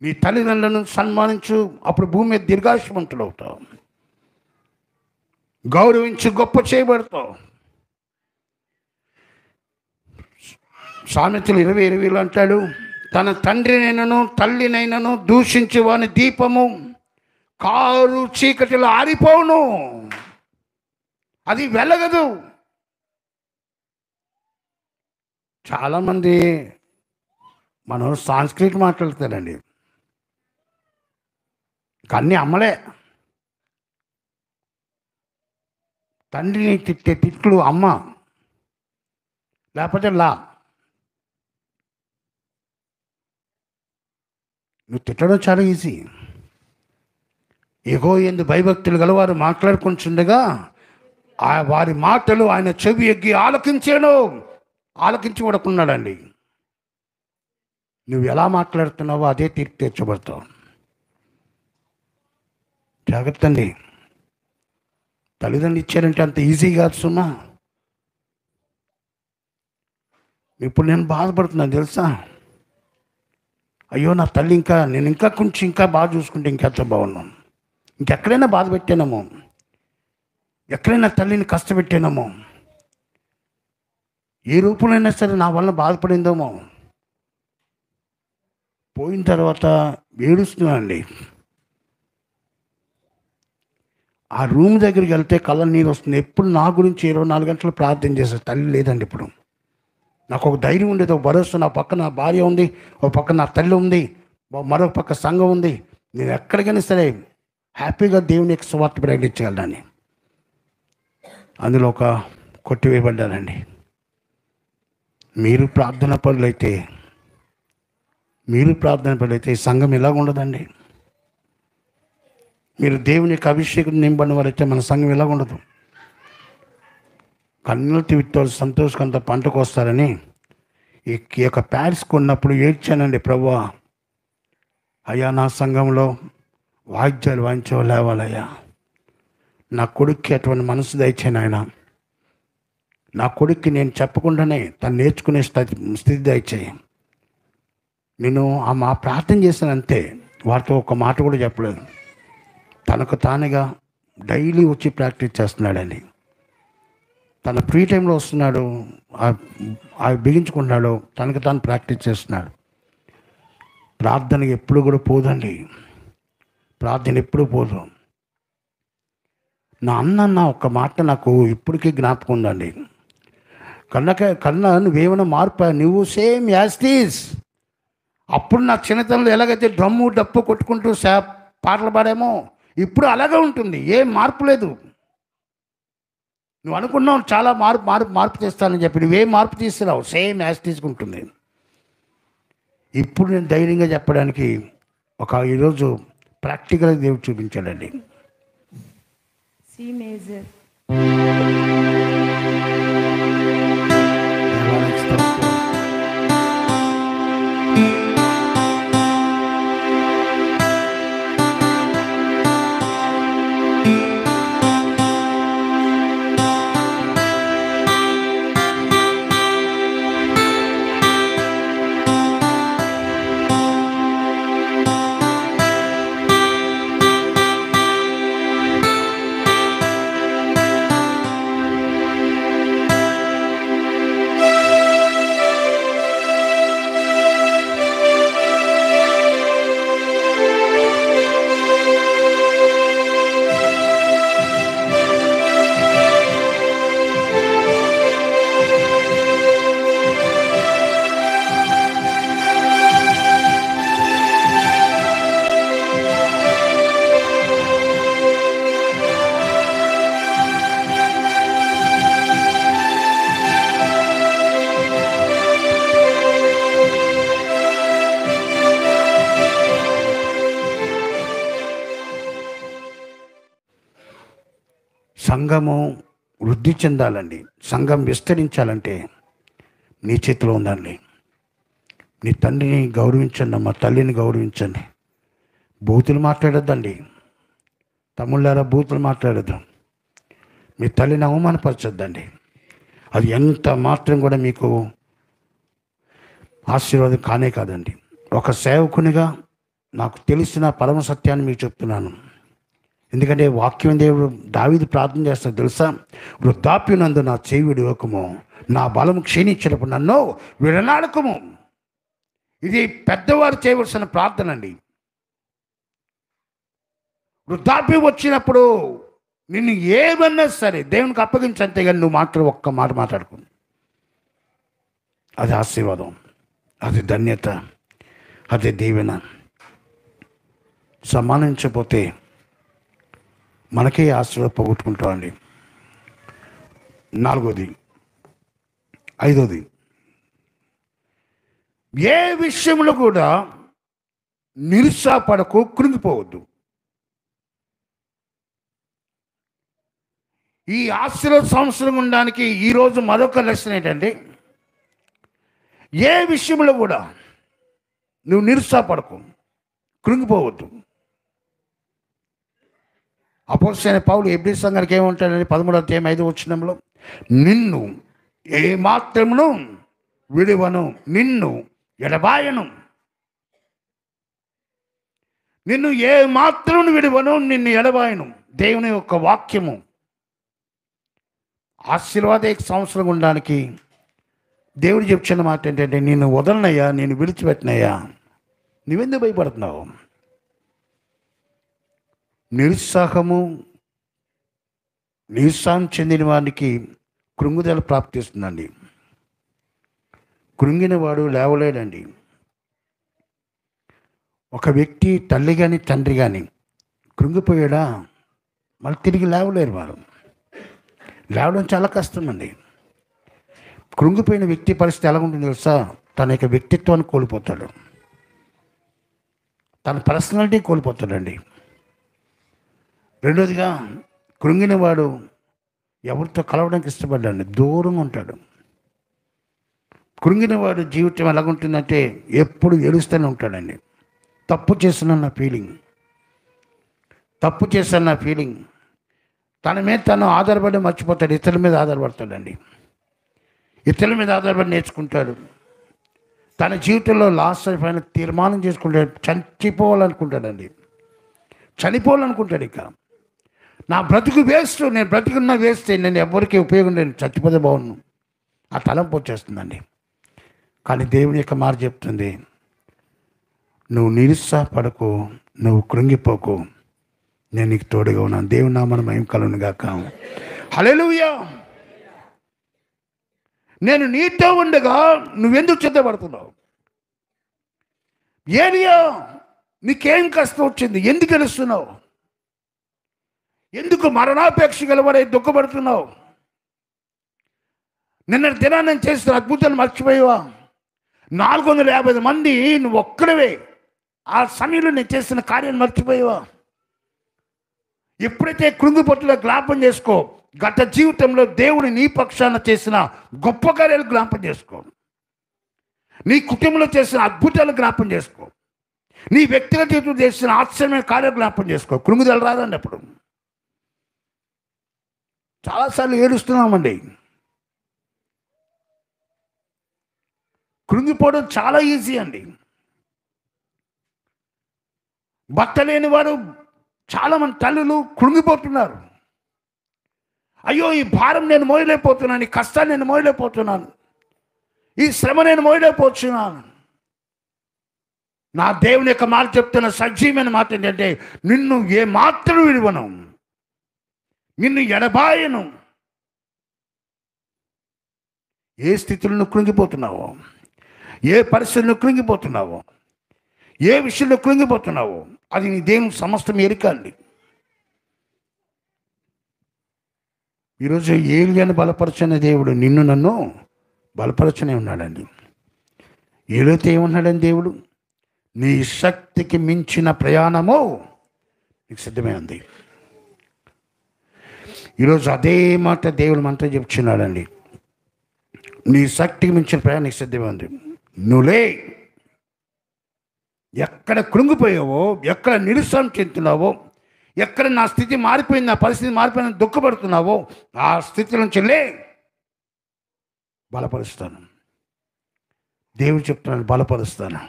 నీ తల్లిదండ్రులను సన్మానించు, అప్పుడు భూమి మీద దీర్ఘాయుష్మంతులు అవుతావు. గౌరవించి గొప్ప చేయబడతావు. సామెతలు 20:20 అంటాడు, తన తండ్రినైనను తల్లినైనను దూషించి వాని దీపము కారు చీకటిలో ఆరిపోవును, అది వెలగదు. చాలామంది మనం సాంస్క్రిట్ మాట్లాడతారండి, అన్నీ అమ్మలే. తండ్రిని తిట్టే తిట్లు అమ్మ, లేకపోతే లా. నువ్వు తిట్టడం చాలా ఈజీ. యెహోవా భయభక్తులు గలవారు మాట్లాడుకుంటుండగా వారి మాటలు ఆయన చెవి ఎగ్గి ఆలకించాను. ఆలకించి పడుకున్నాడండి. నువ్వు ఎలా మాట్లాడుతున్నావో అదే తీర్పు తీర్చబడతావు. జాగ్రత్త అండి. తల్లిదండ్రులు ఇచ్చారంటే అంత ఈజీ కాదు సుమా. ఇప్పుడు నేను బాధపడుతున్నాను తెలుసా. అయ్యో, నా తల్లి నేను ఇంకా బాగా చూసుకుంటే ఇంకెంత బాగున్నాను. ఇంకెక్కడైనా బాధ పెట్టానేమో, ఎక్కడైనా తల్లిని కష్టపెట్టానేమో, ఏ రూపంలో సరే నా వల్ల బాధపడిందేమో. పోయిన తర్వాత ఏడుస్తున్నానండి. ఆ రూమ్ దగ్గరికి వెళ్తే కళ్ళ నీరు వస్తుంది. ఎప్పుడు నా గురించి 24 గంటలు ప్రార్థన చేసే తల్లి లేదండి. ఇప్పుడు నాకు ఒక ధైర్యం ఉండేది, ఒక భరోసా. నా పక్క నా భార్య ఉంది, ఒక పక్క నా తల్లి ఉంది, మరొక పక్క సంఘం ఉంది. నేను ఎక్కడికైనా సరే హ్యాపీగా దేవుని యొక్క సువార్త ప్రకటించగలనని. అందులో ఒక కొట్టివేయబడ్డానండి. మీరు ప్రార్థన పనులైతే ఈ సంఘం ఇలాగ ఉండదండి. మీరు దేవుని యొక్క అభిషేకం నింపడిన వారైతే మన సంఘం ఇలాగ ఉండదు. కన్నులతో విత్తోలు సంతోషంతో పంటకు వస్తారని ఈ యొక్క ప్యారిస్ కొన్నప్పుడు ఏడ్చానండి. ప్రభువా, అయ్యా, నా సంఘంలో వాయిద్యాలు వాయించో లేవాలయ్యా. నా కొడుక్కి అటువంటి మనసు దయచేయను ఆయన. నా కొడుక్కి నేను చెప్పకుండానే తను నేర్చుకునే స్థితి దయచేయి. నేను మా ప్రార్థన చేశాను అంతే. వారితో ఒక మాట కూడా చెప్పలేదు. తనకు తానుగా డైలీ వచ్చి ప్రాక్టీస్ చేస్తున్నాడండి. తన ఫ్రీ టైంలో వస్తున్నాడు, అవి బిగించుకుంటున్నాడు, తనకు తాను ప్రాక్టీస్ చేస్తున్నాడు. ప్రార్థనకి ఎప్పుడు కూడా పోదండి. ప్రార్థన ఎప్పుడు పోదు. నా అన్న ఒక్క మాట నాకు ఇప్పటికీ జ్ఞాపకం ఉందండి. కన్నా నువ్వేమైనా మార్పు, నువ్వు సేమ్ యాస్టీస్. అప్పుడు నా చిన్నతనంలో ఎలాగైతే డ్రమ్ము డప్పు కొట్టుకుంటూ పాటలు పాడామో ఇప్పుడు అలాగే ఉంటుంది. ఏం మార్పు లేదు. నువ్వు అనుకున్నావు చాలా మార్పు చేస్తానని చెప్పి, నువ్వేం మార్పు తీసుకురావు, సేమ్ యాస్టీస్గా ఉంటుంది. ఇప్పుడు నేను ధైర్యంగా చెప్పడానికి ఈరోజు ప్రాక్టికల్గా దేవుడు చూపించాడండి. C major. సంఘము వృద్ధి చెందాలండి, సంఘం విస్తరించాలంటే నీ చేతిలో ఉందండి. నీ తండ్రిని గౌరవించండి, అమ్మ తల్లిని గౌరవించండి. బూతులు మాట్లాడొద్దండి తమ్ముళ్ళారా, బూతులు మాట్లాడొద్దు. మీ తల్లిని అవమానపరచొద్దండి. అది ఎంత మాత్రం కూడా మీకు ఆశీర్వాదం కానే కాదండి. ఒక సేవకునిగా నాకు తెలిసిన పరమ సత్యాన్ని మీకు చెప్తున్నాను. ఎందుకంటే వాక్యం దేవుడు దావీదు ప్రార్థన చేస్తాడు తెలుసా? వృద్ధాప్యునందు నా చేయి విడువకము, నా బలము క్షీణించినప్పుడు నన్ను విడనాడకము. ఇది పెద్దవారు చేయవలసిన ప్రార్థన అండి. వృద్ధాప్యం వచ్చినప్పుడు నిన్ను ఏమన్నా సరే దేవునికి అప్పగించంతే, కానీ నువ్వు మాత్రం ఒక్క మాట మాట్లాడుకో. అది ఆశీర్వాదం, అది ధన్యత, అది దీవెన. సమానించకపోతే మనకే ఆశీర్వాదం పోగొట్టుకుంటామండి. 4వ, 5వది, ఏ విషయంలో కూడా నిరుత్సాహపడకు, కృంగిపోవద్దు. ఈ ఆశీర్వాద సంవత్సరం ఉండడానికి ఈరోజు మరొక లెసన్ ఏంటంటే, ఏ విషయంలో కూడా నువ్వు నిరుత్సాహపడకు, కృంగిపోవద్దు. అపోస్తలుడైన పౌలు ఎబ్రీ సంఘానికి ఏమంటాడని 13:5 నిన్ను ఏ మాత్రమును విడువను, నిన్ను ఎడబాయను. నిన్ను ఏ మాత్రమును విడువను, నిన్ను ఎడబాయను. దేవుని యొక్క వాక్యము ఆశీర్వాద సంవత్సరం ఉండడానికి దేవుడు చెప్తున్న మాట ఏంటంటే, నిన్ను వదలనయ్యా, నేను విడిచిపెట్టినయ్యా. నువ్వెందుకు భయపడుతున్నావు? నిరుత్సాహం చెందిన వారికి కృంగుదల ప్రాప్తిస్తుందండి. కృంగిన వాడు లేవలేడండి. ఒక వ్యక్తి తల్లి కానీ తండ్రి కానీ కృంగిపోయాడా మళ్ళీ తిరిగి లేవలేరు. వారు లేవడం చాలా కష్టమండి. కృంగిపోయిన వ్యక్తి పరిస్థితి ఎలా ఉంటుంది తెలుసా? తన యొక్క వ్యక్తిత్వాన్ని కోల్పోతాడు, తన పర్సనాలిటీ కోల్పోతాడండి. రెండోదిగా, కృంగిన వాడు ఎవరితో కలవడానికి ఇష్టపడ్డాడు, దూరంగా ఉంటాడు. కృంగిన వాడు జీవితం ఎలాగుంటుందంటే ఎప్పుడు ఏడుస్తూనే ఉంటాడండి. తప్పు చేస్తున్న ఫీలింగ్, తన మీద తను ఆధారపడి మర్చిపోతాడు, ఇతరుల మీద ఆధారపడతాడండి. ఇతరుల మీద ఆధారపడి నేర్చుకుంటాడు. తన జీవితంలో లాస్ట్ అయిపోయిన తీర్మానం చేసుకుంటాడు, చనిపోవాలనుకుంటాడండి. ఇక నా బ్రతుకు వేస్ట్, నేను బ్రతుకున్నా వేస్ట్, నేను ఎవరికి ఉపయోగం లేదు, చచ్చిపోతే బాగున్నాను, ఆ తలంపు వచ్చేస్తుందండి. కానీ దేవుని యొక్క మాట చెప్తుంది, నువ్వు నిరుత్సాహపడకు, నువ్వు కృంగిపోకు, నేను నీకు తోడుగా ఉన్నాను. దేవుని నామమున మహిమ కలుగును గాక. హల్లెలూయా. నేను నీతో ఉండగా నువ్వెందుకు చింతపడుతున్నావు? ఏలియా, నీకేం కష్టం వచ్చింది? ఎందుకు గెలుస్తున్నావు? ఎందుకు మరణాపేక్ష గలవాడై దుఃఖపడుతున్నావు? నిన్న దినాన్ని నేను చేసిన అద్భుతాలు మర్చిపోయావా? 450 మంది నువ్వు ఒక్కడవే ఆ సమయంలో నేను చేసిన కార్యాన్ని మర్చిపోయావా? ఎప్పుడైతే కృంగిపోతులో జ్ఞాపం చేసుకో, గత జీవితంలో దేవుడు నీ పక్షాన చేసిన గొప్ప కార్యాలు జ్ఞాపం చేసుకో, నీ కుటుంబంలో చేసిన అద్భుతాలు జ్ఞాపం చేసుకో, నీ వ్యక్తిగత జీవితంలో చేసిన ఆశ్చర్యమైన కార్యాలు జ్ఞాపం చేసుకో. కృంగుదల రాదండి. అప్పుడు చాలాసార్లు ఏడుస్తున్నామండి. కృంగిపోవడం చాలా ఈజీ అండి. భర్త లేని వారు చాలామంది తల్లులు కృంగిపోతున్నారు. అయ్యో, ఈ భారం నేను మోయలేకపోతున్నాను, ఈ కష్టాన్ని నేను మోయలేకపోతున్నాను, ఈ శ్రమ నేను మోయలేకపోతున్నాను. నా దేవుని యొక్క మాట చెప్తున్న సజీవమైన మాట ఏంటంటే, నిన్ను ఏ మాత్రం విడువను, నిన్ను ఎడబాయను. ఏ స్థితిలో కృంగిపోతున్నావో, ఏ పరిస్థితుల్లో కృంగిపోతున్నావో, ఏ విషయంలో కృంగిపోతున్నావో, అది నీ దేవుని సమస్తం ఎరిక అండి. ఈరోజు ఏలియాను బలపరచని దేవుడు నిన్ను నన్ను బలపరచనే ఉన్నాడండి. ఏలైతే ఏమన్నాడని దేవుడు, నీ శక్తికి మించిన ప్రయాణము నీకు సిద్ధమే ఉంది. ఈరోజు అదే మాట దేవుడు మనతో చెప్తున్నాడండి. నీ శక్తికి మించిన ప్రయాణికి సిద్ధమే ఉంది. నువ్వులే. ఎక్కడ కృంగిపోయావో, ఎక్కడ నిరుత్సాహం చెందుతున్నావో, ఎక్కడ నా స్థితి మారిపోయింది, నా పరిస్థితి మారిపోయిందని దుఃఖపడుతున్నావో, ఆ స్థితి నుంచి లే, బలపరుస్తాను. దేవుడు చెప్తున్నాను, బలపరుస్తాను.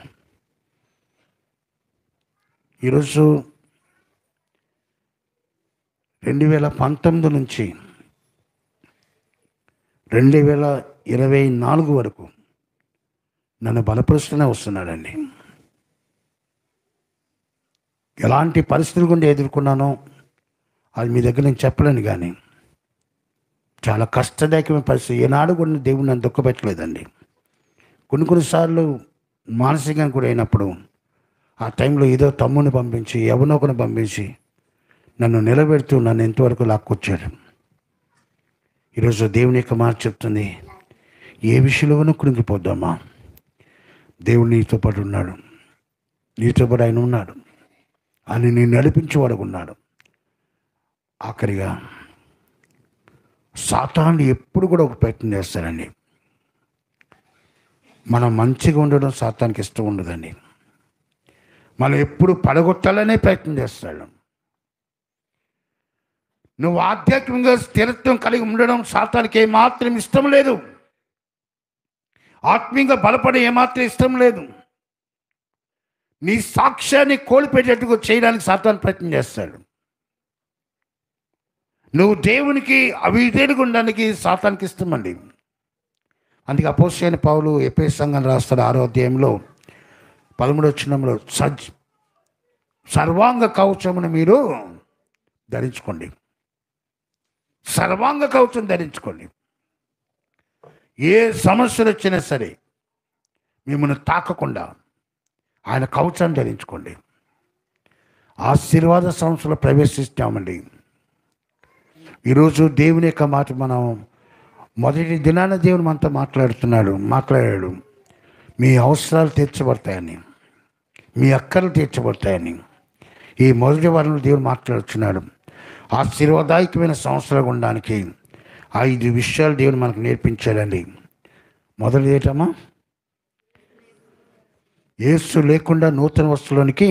ఈరోజు 2019 నుంచి 2024 వరకు నన్ను బలపరుస్తూనే వస్తున్నాడండి. ఎలాంటి పరిస్థితుల గుండా ఎదుర్కొన్నానో అది మీ దగ్గర నేను చెప్పలేను, కానీ చాలా కష్టదాయకమైన పరిస్థితి. ఏనాడు కూడా దేవుడు నన్ను దుఃఖపెట్టలేదండి. కొన్నిసార్లు మానసికంగా కూడా అయినప్పుడు ఆ టైంలో ఏదో తమ్ముని పంపించి, ఎవనొకని పంపించి నన్ను నిలబెడుతూ నన్ను ఎంతవరకు లాక్కొచ్చాడు. ఈరోజు దేవుని యొక్క మాట చెప్తుంది, ఏ విషయంలోనూ కృంగిపోద్దామా, దేవుడు నీతో పాటు ఉన్నాడు, నీతో పాటు ఆయన ఉన్నాడు, ఆయన నేను నడిపించేవాడు ఉన్నాడు. ఆఖరిగా సాతాను ఎప్పుడు కూడా ఒక ప్రయత్నం చేస్తాడండి. మనం మంచిగా ఉండడం సాతానికి ఇష్టం ఉండదండి. మనం ఎప్పుడు పడగొట్టాలనే ప్రయత్నం చేస్తాడు. నువ్వు ఆధ్యాత్మికంగా స్థిరత్వం కలిగి ఉండడం సాతానికి ఏమాత్రం ఇష్టం లేదు. ఆత్మీయంగా బలపడే ఏమాత్రం ఇష్టం లేదు. నీ సాక్ష్యాన్ని కోల్పోయేటట్టుగా చేయడానికి సాతాను ప్రయత్నం చేస్తాడు. నువ్వు దేవునికి అవిధేయుడిగా ఉండడానికి సాతానికి ఇష్టం అండి. అందుకే అపోస్తలుడైన పౌలు ఎఫెసు సంఘానికి రాస్తాడు 6వ అధ్యాయంలో 13వ వచనంలో, సర్వాంగ కవచమును మీరు ధరించుకోండి. సర్వాంగ కవచం ధరించుకోండి. ఏ సమస్యలు వచ్చినా సరే మిమ్మల్ని తాకకుండా ఆయన కవచాన్ని ధరించుకోండి. ఆశీర్వాద సంస్థలో ప్రవేశిస్తామండి. ఈరోజు దేవుని యొక్క మాట మనం మొదటి దినాన దేవుడు మనతో మాట్లాడాడు. మీ అవసరాలు తీర్చబడతాయని, మీ అక్కర్లు తీర్చబడతాయని ఈ మొదటి వారంలో దేవుడు మాట్లాడుతున్నాడు. ఆశీర్వాదాయకమైన సంవత్సరాలు ఉండడానికి 5 విషయాలు దేవుడు మనకు నేర్పించాడండి. మొదటిది ఏంటమ్మా? యేసు లేకుండా నూతన వస్తువులోనికి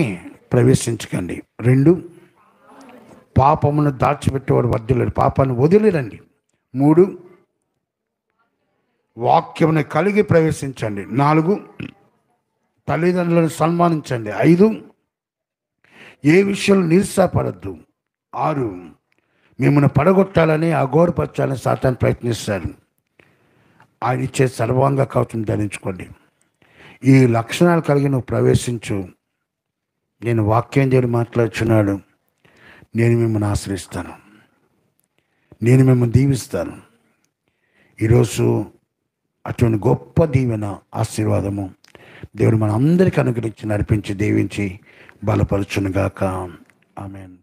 ప్రవేశించకండి. 2, పాపమును దాచిపెట్టేవాడు వర్ధిల్లడు, పాపాన్ని వదిలిరండి. 3, వాక్యమును కలిగి ప్రవేశించండి. 4, తల్లిదండ్రులను సన్మానించండి. 5, ఏ విషయంలో నిరుత్సాహపడద్దు. 6, మిమ్మల్ని పడగొట్టాలని, అఘోరపరచాలని సాతాను ప్రయత్నిస్తాడు. ఆయన ఇచ్చే సర్వాంగ కవచం ధరించుకోండి. ఈ లక్షణాలు కలిగి నువ్వు ప్రవేశించు. నేను వాక్యం దేవుడు మాట్లాడుచున్నాడు. నేను మిమ్మల్ని ఆశ్రయిస్తాను, నేను మిమ్మల్ని దీవిస్తాను. ఈరోజు అటువంటి గొప్ప దీవెన, ఆశీర్వాదము దేవుడు మన అందరికీ అనుగ్రహించి, నడిపించి, దీవించి బలపరచునుగాక. ఆమేన్.